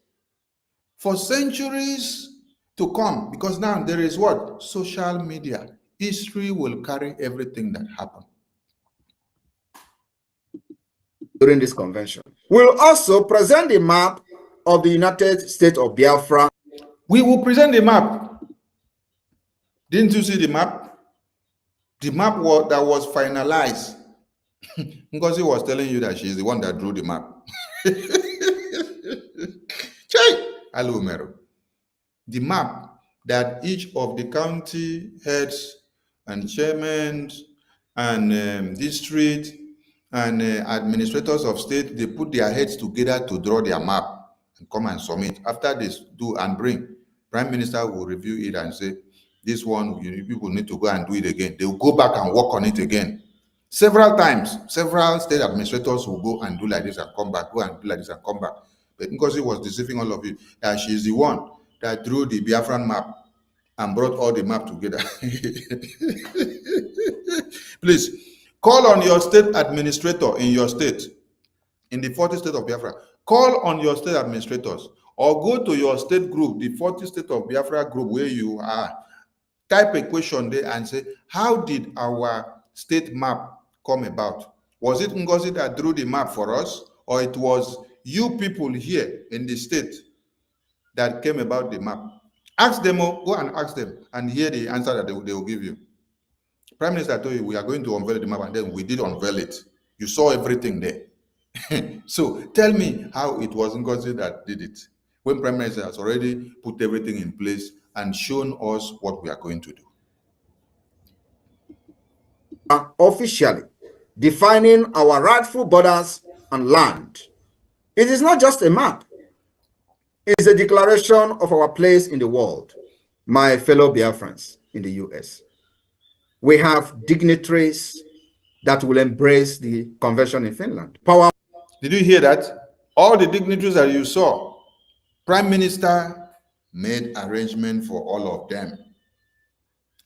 for centuries to come, because now there is what? Social media. History will carry everything that happened. During this convention, we'll also present the map of the United States of Biafra. We will present the map. Didn't you see the map? The map that was finalized. Ngozi was telling you that she's the one that drew the map. The map that each of the county heads and chairmen and district and administrators of state, they put their heads together to draw their map and come and submit. After this, do and bring, Prime Minister will review it and say, this one, people need to go and do it again. They will go back and work on it again. Several times, several state administrators will go and do like this and come back, go and do like this and come back. But because he was deceiving all of you, that she's the one that drew the Biafran map and brought all the map together. Please, call on your state administrator in your state, in the 40 state of Biafra. Call on your state administrators or go to your state group, the 40 state of Biafra group where you are. Type a question there and say, how did our state map come about? Was it NGOZI that drew the map for us, or it was you people here in the state that came about the map? Ask them, go and ask them and hear the answer that they will give you. Prime Minister told you we are going to unveil the map, and then we did unveil it. You saw everything there. So tell me how it was NGOZI that did it, when Prime Minister has already put everything in place and shown us what we are going to do. Officially defining our rightful borders and land. It is not just a map. It is a declaration of our place in the world. My fellow Biafrans in the US, we have dignitaries that will embrace the convention in Finland. Did you hear that? All the dignitaries that you saw, Prime Minister made arrangement for all of them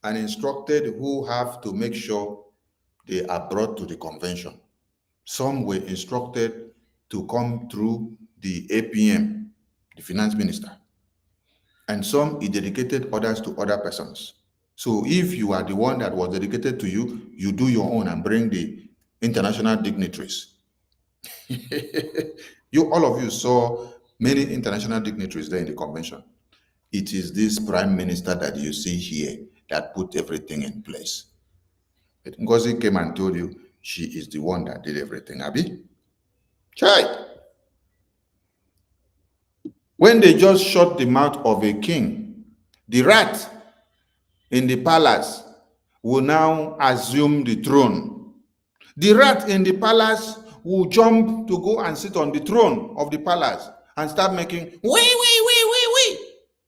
and instructed who have to make sure they are brought to the convention. Some were instructed to come through the APM, the finance minister, and some he dedicated others to other persons. So if you are the one that was dedicated to you, you do your own and bring the international dignitaries. All of you saw many international dignitaries there in the convention. It is this prime minister that you see here that put everything in place. But NGOZI came and told you she is the one that did everything, Abi. Chai. When they just shut the mouth of a king, the rat in the palace will now assume the throne. The rat in the palace will jump to go and sit on the throne of the palace and start making wee.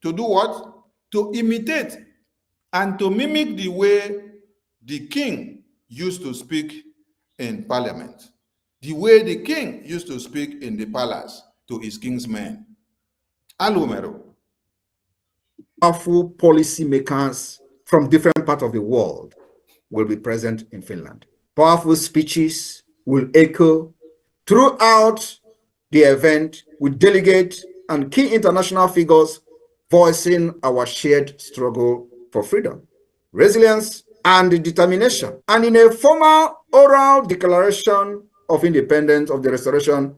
To do what? To imitate and to mimic the way the king used to speak in parliament, the way the king used to speak in the palace to his king's men. Alumero. Powerful policy makers from different parts of the world will be present in Finland. Powerful speeches will echo throughout the event with delegates and key international figures voicing our shared struggle for freedom, resilience, and determination. And in a formal oral declaration of independence, of the restoration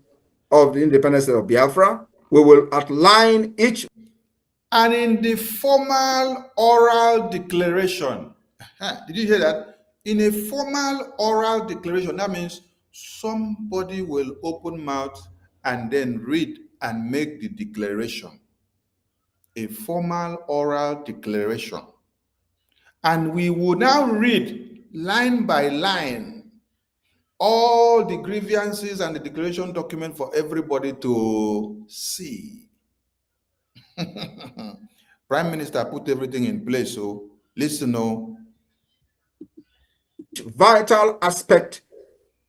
of the independence of Biafra, we will outline each. And in the formal oral declaration, did you hear that? In a formal oral declaration, that means somebody will open mouth and then read and make the declaration. A formal oral declaration. And we will now read line by line all the grievances and the declaration document for everybody to see. Prime Minister put everything in place, so listen now. Vital aspect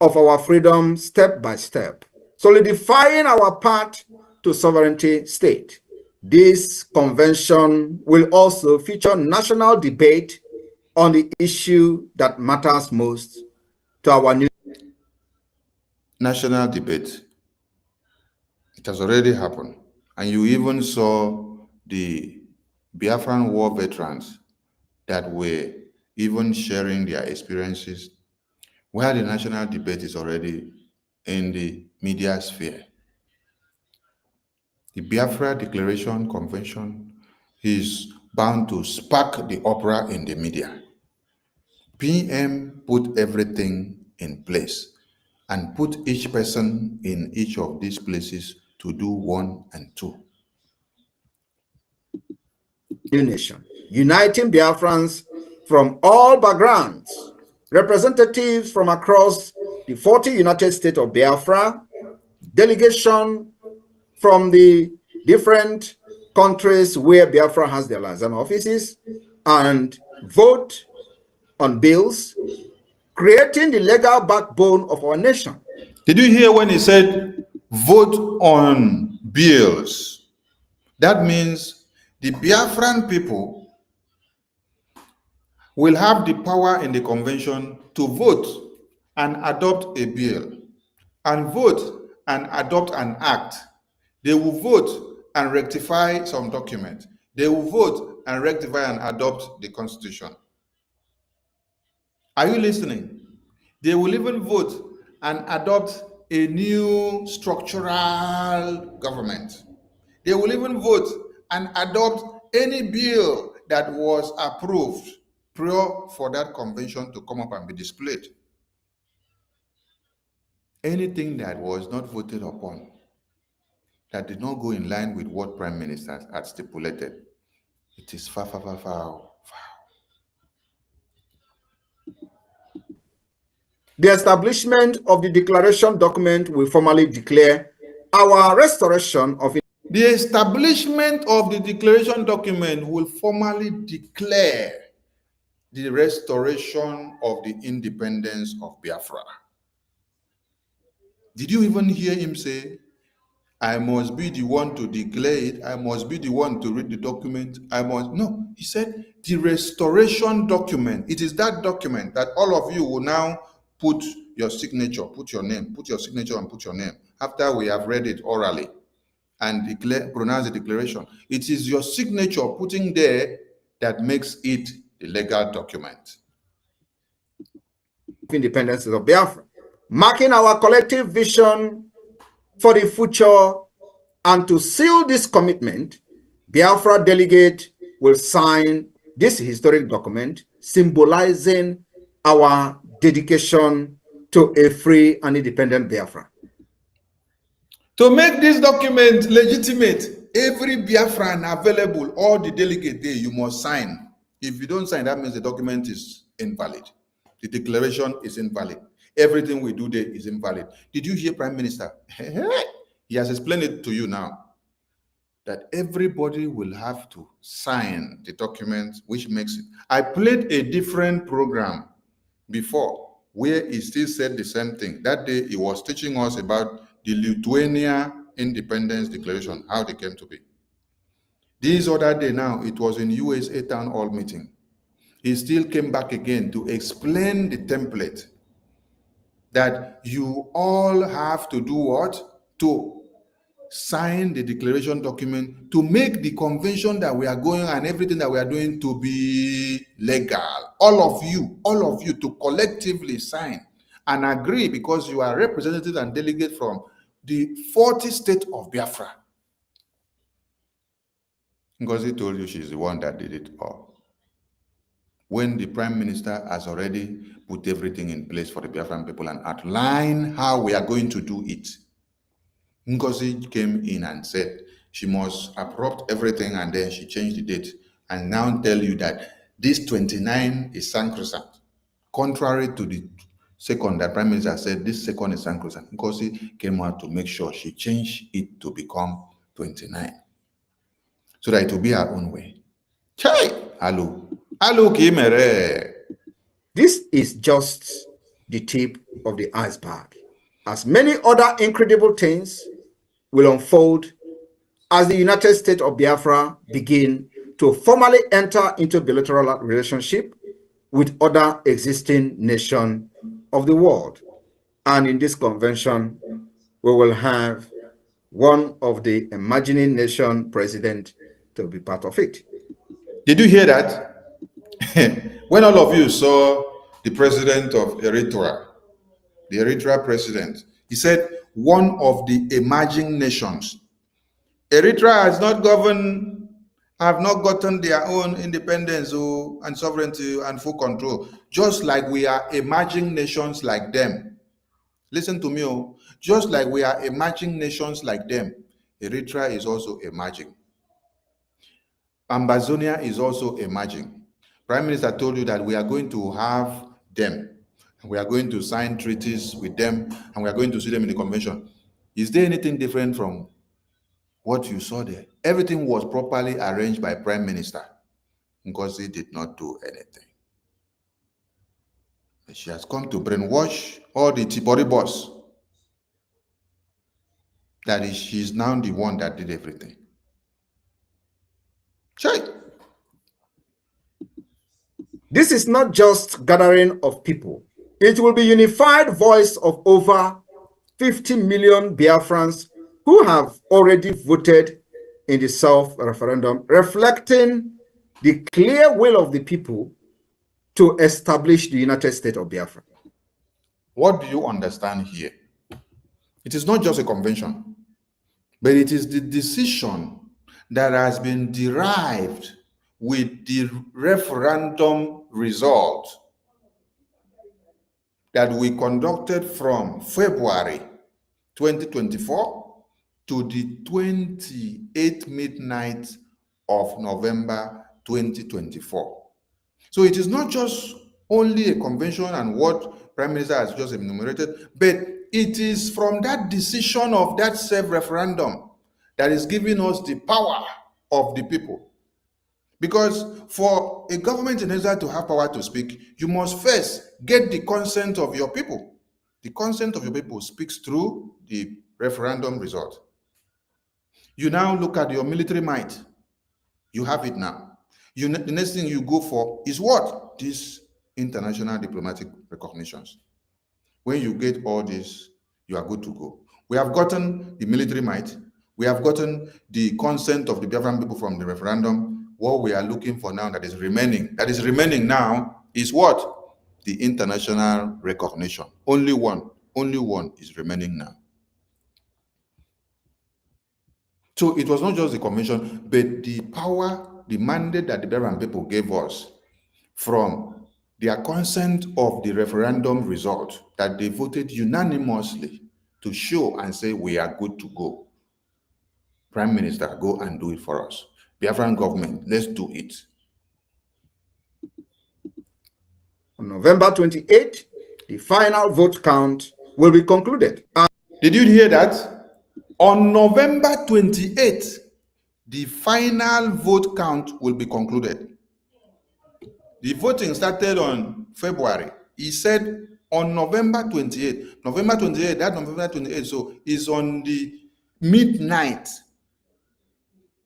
of our freedom step by step, solidifying our path to sovereignty state. This convention will also feature national debate on the issue that matters most to our new National debate. It has already happened. And you even saw the Biafran war veterans that were even sharing their experiences, where the national debate is already in the media sphere. The Biafra Declaration Convention is bound to spark the uproar in the media. PM put everything in place and put each person in each of these places to do 1 and 2. new nation, uniting Biafrans from all backgrounds, representatives from across the 40 United States of Biafra, delegation from the different countries where Biafra has their liaison offices, and vote on bills, creating the legal backbone of our nation. Did you hear when he said vote on bills? That means the Biafran people will have the power in the convention to vote and adopt a bill, and vote and adopt an act. They will vote and rectify some document. They will vote and rectify and adopt the constitution. Are you listening? They will even vote and adopt a new structural government. They will even vote and adopt any bill that was approved prior for that convention to come up and be displayed. Anything that was not voted upon, that did not go in line with what Prime Minister had stipulated, it is foul. The establishment of the declaration document will formally declare our restoration of. The establishment of the declaration document will formally declare the restoration of the independence of Biafra. Did you even hear him say, I must be the one to declare it, I must be the one to read the document, No, he said the restoration document. It is that document that all of you will now put your signature, put your name, put your signature and put your name after we have read it orally and pronounce the declaration. It is your signature putting there that makes it the legal document. Independence of Biafra, marking our collective vision for the future. And to seal this commitment, Biafra delegate will sign this historic document symbolizing our dedication to a free and independent Biafra. To make this document legitimate, every Biafran available, all the delegate there, you must sign. If you don't sign, that means the document is invalid. The declaration is invalid. Everything we do there is invalid. Did you hear Prime Minister? He has explained it to you now, that everybody will have to sign the document, which makes it. I played a different program before where he still said the same thing. That day he was teaching us about the Lithuania Independence Declaration, how they came to be. This other day now, it was in USA Town Hall meeting. He still came back again to explain the template that you all have to do what? To sign the declaration document to make the convention that we are going and everything that we are doing to be legal. All of you to collectively sign and agree, because you are representatives and delegates from the 40 states of Biafra. NGOZI told you she's the one that did it all, when the Prime Minister has already put everything in place for the Biafran people and outlined how we are going to do it. NGOZI came in and said she must abrupt everything, and then she changed the date and now tell you that this 29 is sacrosanct, contrary to the second that Prime Minister said this second is sacrosanct. NGOZI came out to make sure she changed it to become 29 so that it will be her own way. Chai! Hello. Hello, Kimere. This is just the tip of the iceberg, as many other incredible things will unfold as the United States of Biafra begin to formally enter into bilateral relationship with other existing nations of the world. And in this convention, we will have one of the emerging nation president to be part of it. Did you hear that? When all of you saw the president of Eritrea, the Eritrea president, he said one of the emerging nations. Eritrea has not governed, have not gotten their own independence and sovereignty and full control, just like we are emerging nations like them. Listen to me, just like we are emerging nations like them, Eritrea is also emerging. Ambazonia is also emerging. Prime Minister told you that we are going to have them. We are going to sign treaties with them, and we are going to see them in the convention. Is there anything different from what you saw there? Everything was properly arranged by Prime Minister, because he did not do anything. She has come to brainwash all the Tibori boss. That is, she's now the one that did everything. Chai. This is not just gathering of people. It will be unified voice of over 50 million Biafrans who have already voted in the self-referendum, reflecting the clear will of the people to establish the United States of Biafra. What do you understand here? It is not just a convention, but it is the decision that has been derived with the referendum result that we conducted from February 2024 to the 28th midnight of November 2024. So it is not just only a convention and what Prime Minister has just enumerated, but it is from that decision of that self-referendum that is giving us the power of the people. Because for a government in Israel to have power to speak, you must first get the consent of your people. The consent of your people speaks through the referendum result. You now look at your military might. You have it now. The next thing you go for is what? These international diplomatic recognitions. When you get all this, you are good to go. We have gotten the military might. We have gotten the consent of the Biafran people from the referendum. What we are looking for now that is remaining now is what? The international recognition. Only one is remaining now. So it was not just the convention, but the power, the mandate that the Biafran people gave us from their consent of the referendum result, that they voted unanimously to show and say we are good to go. Prime Minister, go and do it for us. Biafran government, let's do it. On November 28th, the final vote count will be concluded. Did you hear that? On November 28th, the final vote count will be concluded. The voting started on February. He said on November 28th. November 28th, so is on the midnight.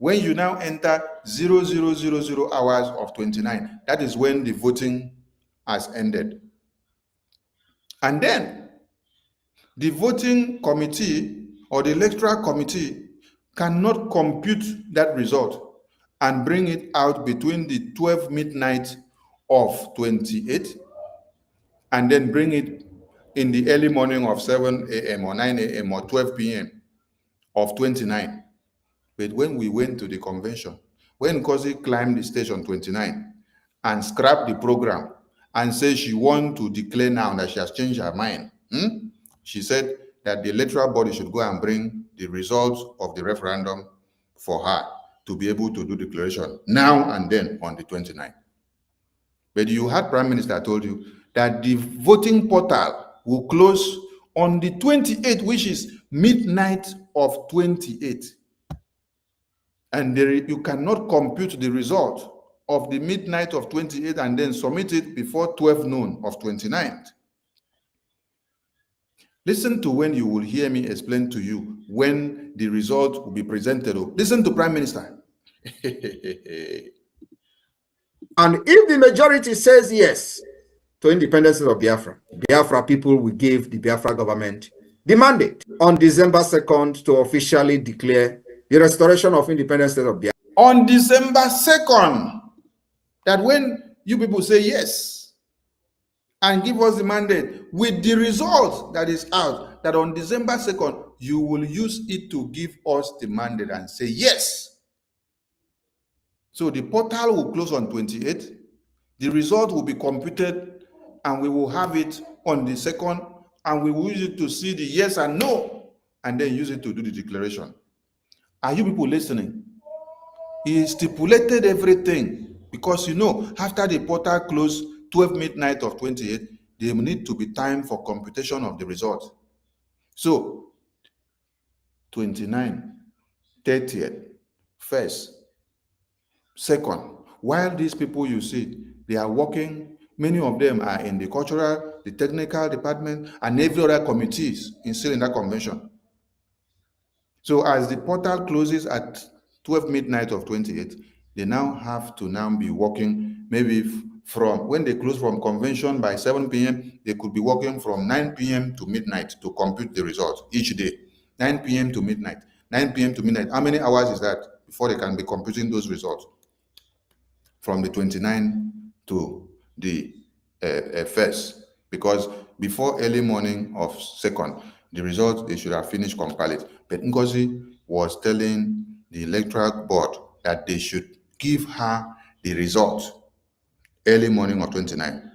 When you now enter 0000 hours of 29, that is when the voting has ended. And then The voting committee or the electoral committee cannot compute that result and bring it out between the 12 midnight of 28 and then bring it in the early morning of 7 a.m. or 9 a.m. or 12 p.m. of 29. But when we went to the convention, when NGOZI climbed the stage on 29 and scrapped the program and said she wants to declare now that she has changed her mind, she said that the electoral body should go and bring the results of the referendum for her to be able to do declaration now and then on the 29th. But you had Prime Minister told you that the voting portal will close on the 28th, which is midnight of 28. And there, you cannot compute the result of the midnight of 28 and then submit it before 12 noon of 29th. Listen to when you will hear me explain to you when the result will be presented. Listen to Prime Minister. And if the majority says yes to independence of Biafra, Biafra people will give the Biafra government the mandate on December 2nd to officially declare the restoration of independence of Biafra. On December 2nd, that when you people say yes and give us the mandate with the result that is out, that on December 2nd, you will use it to give us the mandate and say yes. So the portal will close on 28th. The result will be computed and we will have it on the 2nd and we will use it to see the yes and no and then use it to do the declaration. Are you people listening? He stipulated everything because, you know, after the portal closed 12 midnight of 28, there will need to be time for computation of the result. So 29, 30th, 1st, 2nd, while these people you see, they are working, many of them are in the cultural, the technical department, and every other committees still in that convention. So as the portal closes at 12 midnight of 28, they now have to now be working maybe from, when they close from convention by 7 p.m., they could be working from 9 p.m. to midnight to compute the result each day. 9 p.m. to midnight, 9 p.m. to midnight. How many hours is that before they can be computing those results? From the 29 to the 1st, because before early morning of 2nd, the result, they should have finished compiling. But NGOZI was telling the electoral board that they should give her the result early morning of 29,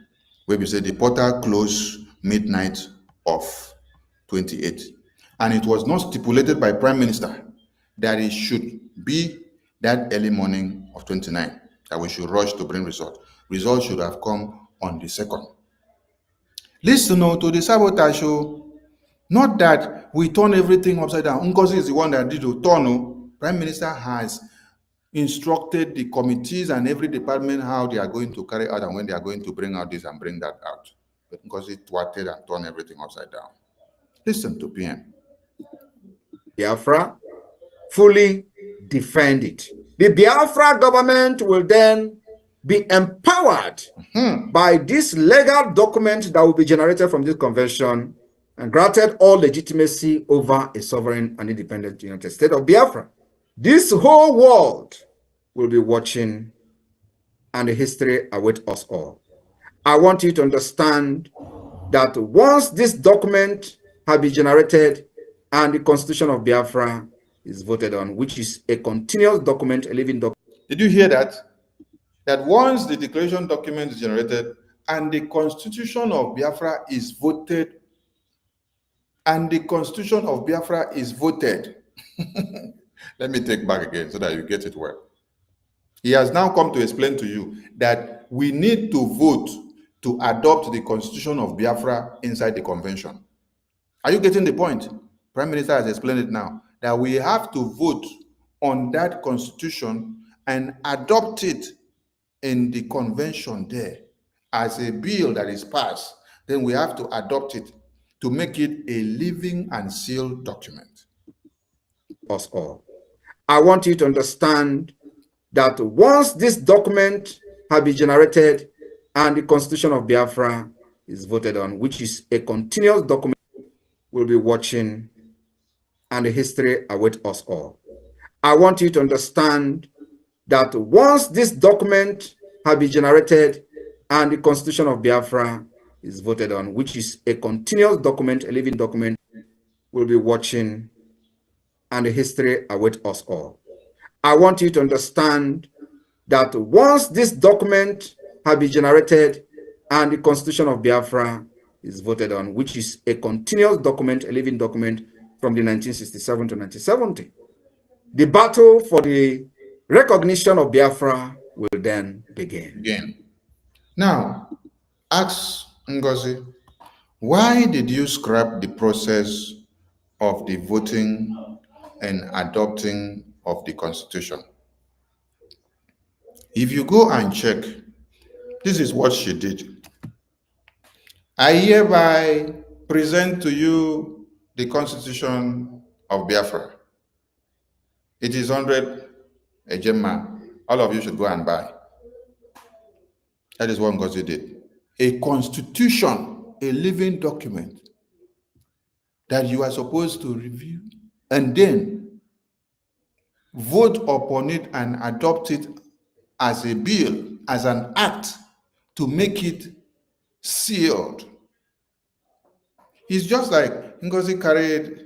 where we say the portal closed midnight of 28. And it was not stipulated by Prime Minister that it should be that early morning of 29, that we should rush to bring result. Result should have come on the 2nd. Listen to the sabotage show. Not that we turn everything upside down. NGOZI is the one that did the turn. Prime Minister has instructed the committees and every department how they are going to carry out and when they are going to bring out this and bring that out. But NGOZI thwarted and turned everything upside down. Listen to PM. Biafra fully defend it. The Biafra government will then be empowered by this legal document that will be generated from this convention and granted all legitimacy over a sovereign and independent United States of Biafra. This whole world will be watching and the history awaits us all. I want you to understand that once this document has been generated and the Constitution of Biafra is voted on, which is a continuous document, a living document. Did you hear that? That once the declaration document is generated and the Constitution of Biafra is voted, let me take back again so that you get it well. He has now come to explain to you that we need to vote to adopt the Constitution of Biafra inside the convention. Are you getting the point? Prime Minister has explained it now, that we have to vote on that constitution and adopt it in the convention there as a bill that is passed. Then we have to adopt it to make it a living and sealed document. Us all. I want you to understand that once this document has been generated and the Constitution of Biafra is voted on, which is a continuous document. will be watching, and the history awaits us all. I want you to understand that once this document has been generated and the Constitution of Biafra is voted on, which is a continuous document, a living document, will be watching, and the history awaits us all. I want you to understand that once this document has been generated and the Constitution of Biafra is voted on, which is a continuous document, a living document from the 1967 to 1970, the battle for the recognition of Biafra will then begin. Now, ask NGOZI, why did you scrap the process of the voting and adopting of the Constitution? If you go and check, this is what she did. I hereby present to you the Constitution of Biafra. It is 100 a gemma. All of you should go and buy. That is what NGOZI did. A constitution, a living document that you are supposed to review and then vote upon it and adopt it as a bill, as an act to make it sealed. It's just like NGOZI carried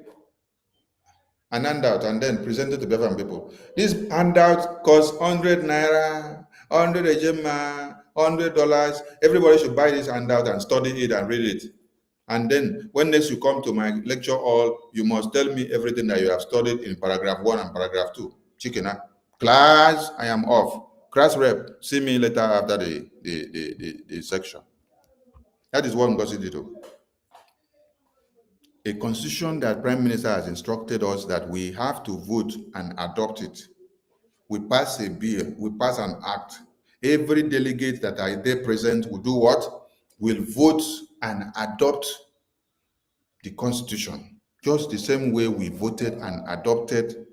an handout and then presented to Biafran people. This handout costs 100 naira, 100 ejema, $100. Everybody should buy this handout and study it and read it. And then when next you come to my lecture hall, you must tell me everything that you have studied in paragraph 1 and paragraph 2. Chicken, class, I am off. Class rep, see me later after the section. That is what NGOZI did. A constitution that Prime Minister has instructed us that we have to vote and adopt it. We pass a bill, we pass an act. Every delegate that are there present will do what? Will vote and adopt the Constitution. Just the same way we voted and adopted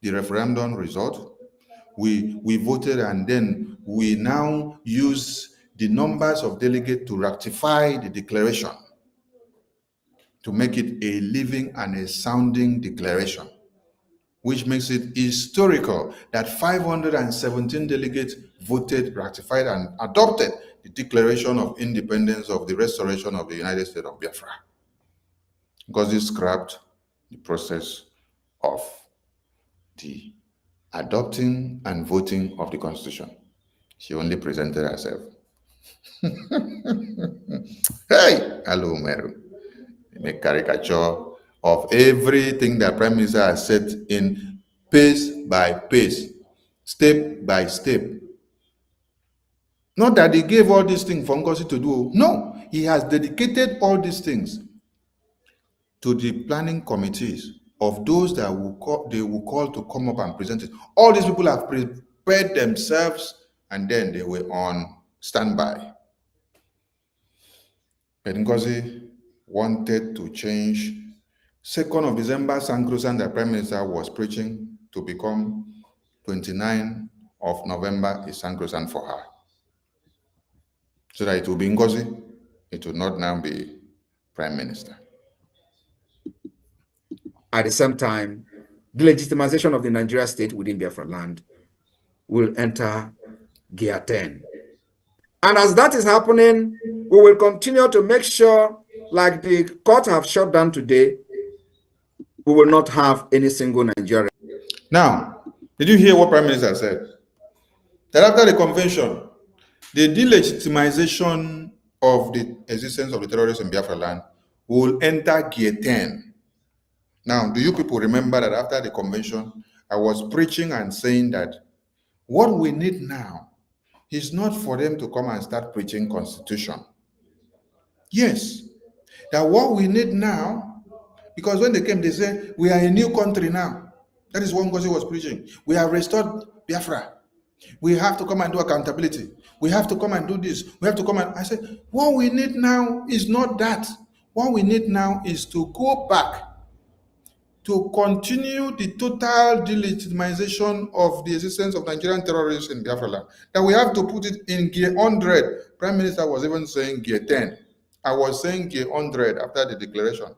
the referendum result. We voted and then we now use the numbers of delegates to ratify the declaration, to make it a living and a sounding declaration, which makes it historical that 517 delegates voted, ratified, and adopted the Declaration of Independence of the Restoration of the United States of Biafra. Because it scrapped the process of the adopting and voting of the Constitution. She only presented herself. Hey, hello, Meru. Make caricature of everything that Prime Minister has said in pace by pace, step by step. Not that he gave all these things for NGOZI to do. No, he has dedicated all these things to the planning committees of those that they will call to come up and present it. All these people have prepared themselves and then they were on standby. But NGOZI wanted to change 2nd of December Sankrusan that Prime Minister was preaching to become 29th of November is Sankrusan for her. So that it will be NGOZI, it will not now be Prime Minister. At the same time, the legitimization of the Nigeria state within Biafra land will enter gear 10. And as that is happening, we will continue to make sure, like the court have shut down today, we will not have any single Nigerian. Now, did you hear what Prime Minister said? That after the convention, the delegitimization of the existence of the terrorists in Biafra land will enter gear 10. Now, do you people remember that after the convention, I was preaching and saying that what we need now is not for them to come and start preaching Constitution. Yes, that what we need now, because when they came, they said, we are a new country now. That is what NGOZI was preaching. We have restored Biafra. We have to come and do accountability. We have to come and do this. We have to come and... I said, what we need now is not that. What we need now is to go back to continue the total delegitimization of the existence of Nigerian terrorists in Biafra land. That we have to put it in gear 100. Prime Minister was even saying gear 10. I was saying gear 100 after the declaration.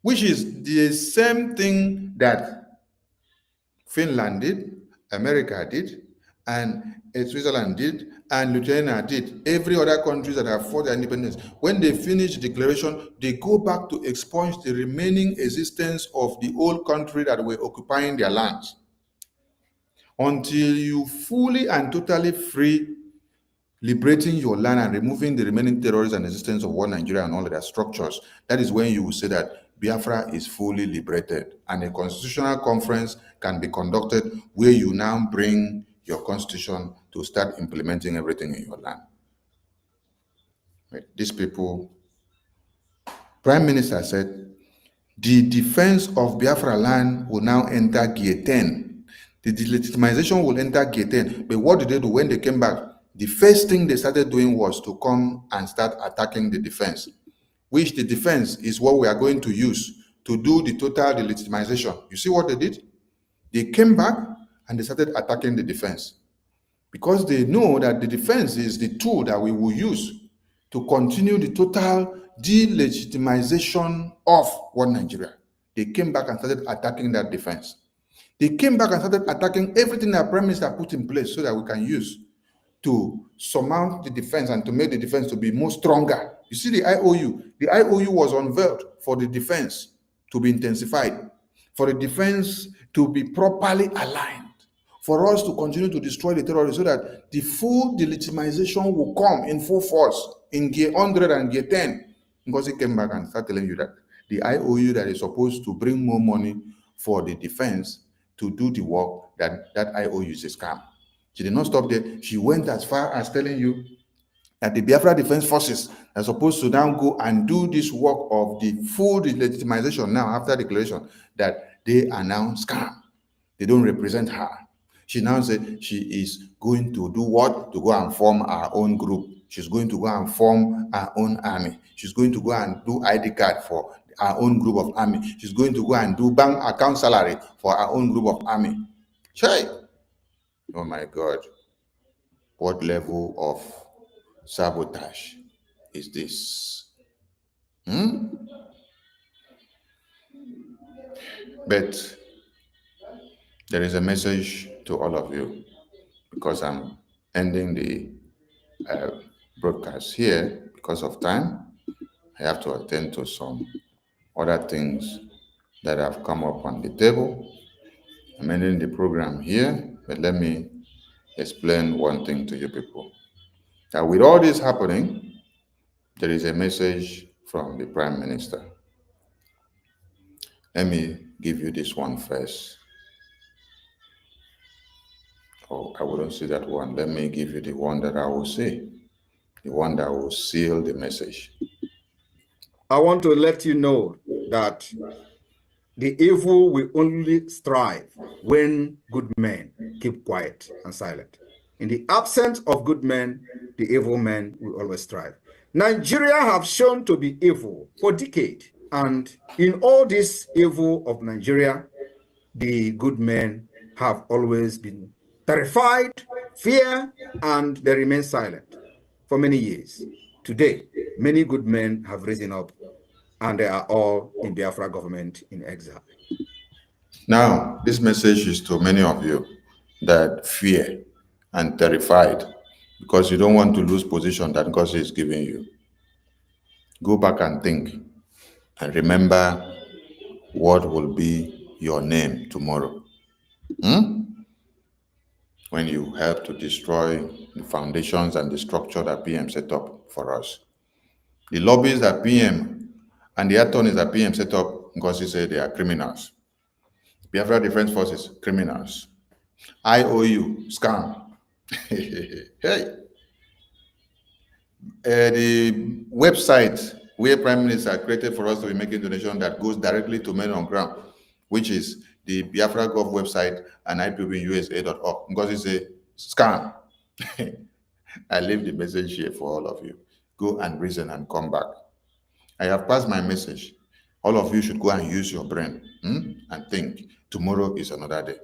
which is the same thing that Finland did, America did, and Switzerland did, and Lithuania did. Every other countries that have fought their independence, when they finish the declaration, they go back to expunge the remaining existence of the old country that were occupying their lands. Until you fully and totally free liberating your land and removing the remaining terrorists and existence of one Nigeria and all of their structures, that is when you will say that Biafra is fully liberated, and a constitutional conference can be conducted where you now bring your constitution to start implementing everything in your land. Right. These people, Prime Minister said, the defense of Biafra land will now enter gear 10. The delegitimization will enter gear 10. But what did they do when they came back? The first thing they started doing was to come and start attacking the defense, which the defense is what we are going to use to do the total delegitimization. You see what they did? They came back and they started attacking the defense, because they know that the defense is the tool that we will use to continue the total delegitimization of one Nigeria. They came back and started attacking that defense. They came back and started attacking everything that Prime Minister put in place so that we can use to surmount the defense and to make the defense to be more stronger. You see the IOU. The IOU was unveiled for the defense to be intensified, for the defense to be properly aligned, for us to continue to destroy the terrorists so that the full delegitimization will come in full force in gear 100 and gear 10. Because he came back and started telling you that the IOU that is supposed to bring more money for the defense to do the work, that IOU is a scam. She did not stop there. She went as far as telling you that the Biafra Defense Forces are supposed to now go and do this work of the full legitimization now after declaration, that they are now scam. They don't represent her. She now said she is going to do what? To go and form her own group. She's going to go and form her own army. She's going to go and do ID card for her own group of army. She's going to go and do bank account salary for her own group of army. Chai! Oh my God. What level of sabotage is this? But there is a message to all of you, because I'm ending the broadcast here because of time. I have to attend to some other things that have come up on the table. I'm ending the program here, but let me explain one thing to you people. That with all this happening, there is a message from the Prime Minister. Let me give you this one first. Oh, I wouldn't say that one. Let me give you the one that I will say, the one that will seal the message. I want to let you know that the evil will only strive when good men keep quiet and silent. In the absence of good men, the evil men will always strive. Nigeria have shown to be evil for decades, and in all this evil of Nigeria, the good men have always been terrified, fear, and they remain silent for many years. Today, many good men have risen up, and they are all in Biafra government in exile. Now, this message is to many of you that fear and terrified because you don't want to lose position that God is giving you. Go back and think and remember what will be your name tomorrow. When you help to destroy the foundations and the structure that PM set up for us. The lobbyists that PM and the attorneys that PM set up, because he said they are criminals. Biafra Defense Forces, criminals. IOU, scam. Hey. The website where Prime Minister created for us to be making donation that goes directly to men on ground, which is the Biafra Gov website and IPOBUSA.org, because it's a scam. I leave the message here for all of you. Go and reason and come back. I have passed my message. All of you should go and use your brain and think. Tomorrow is another day.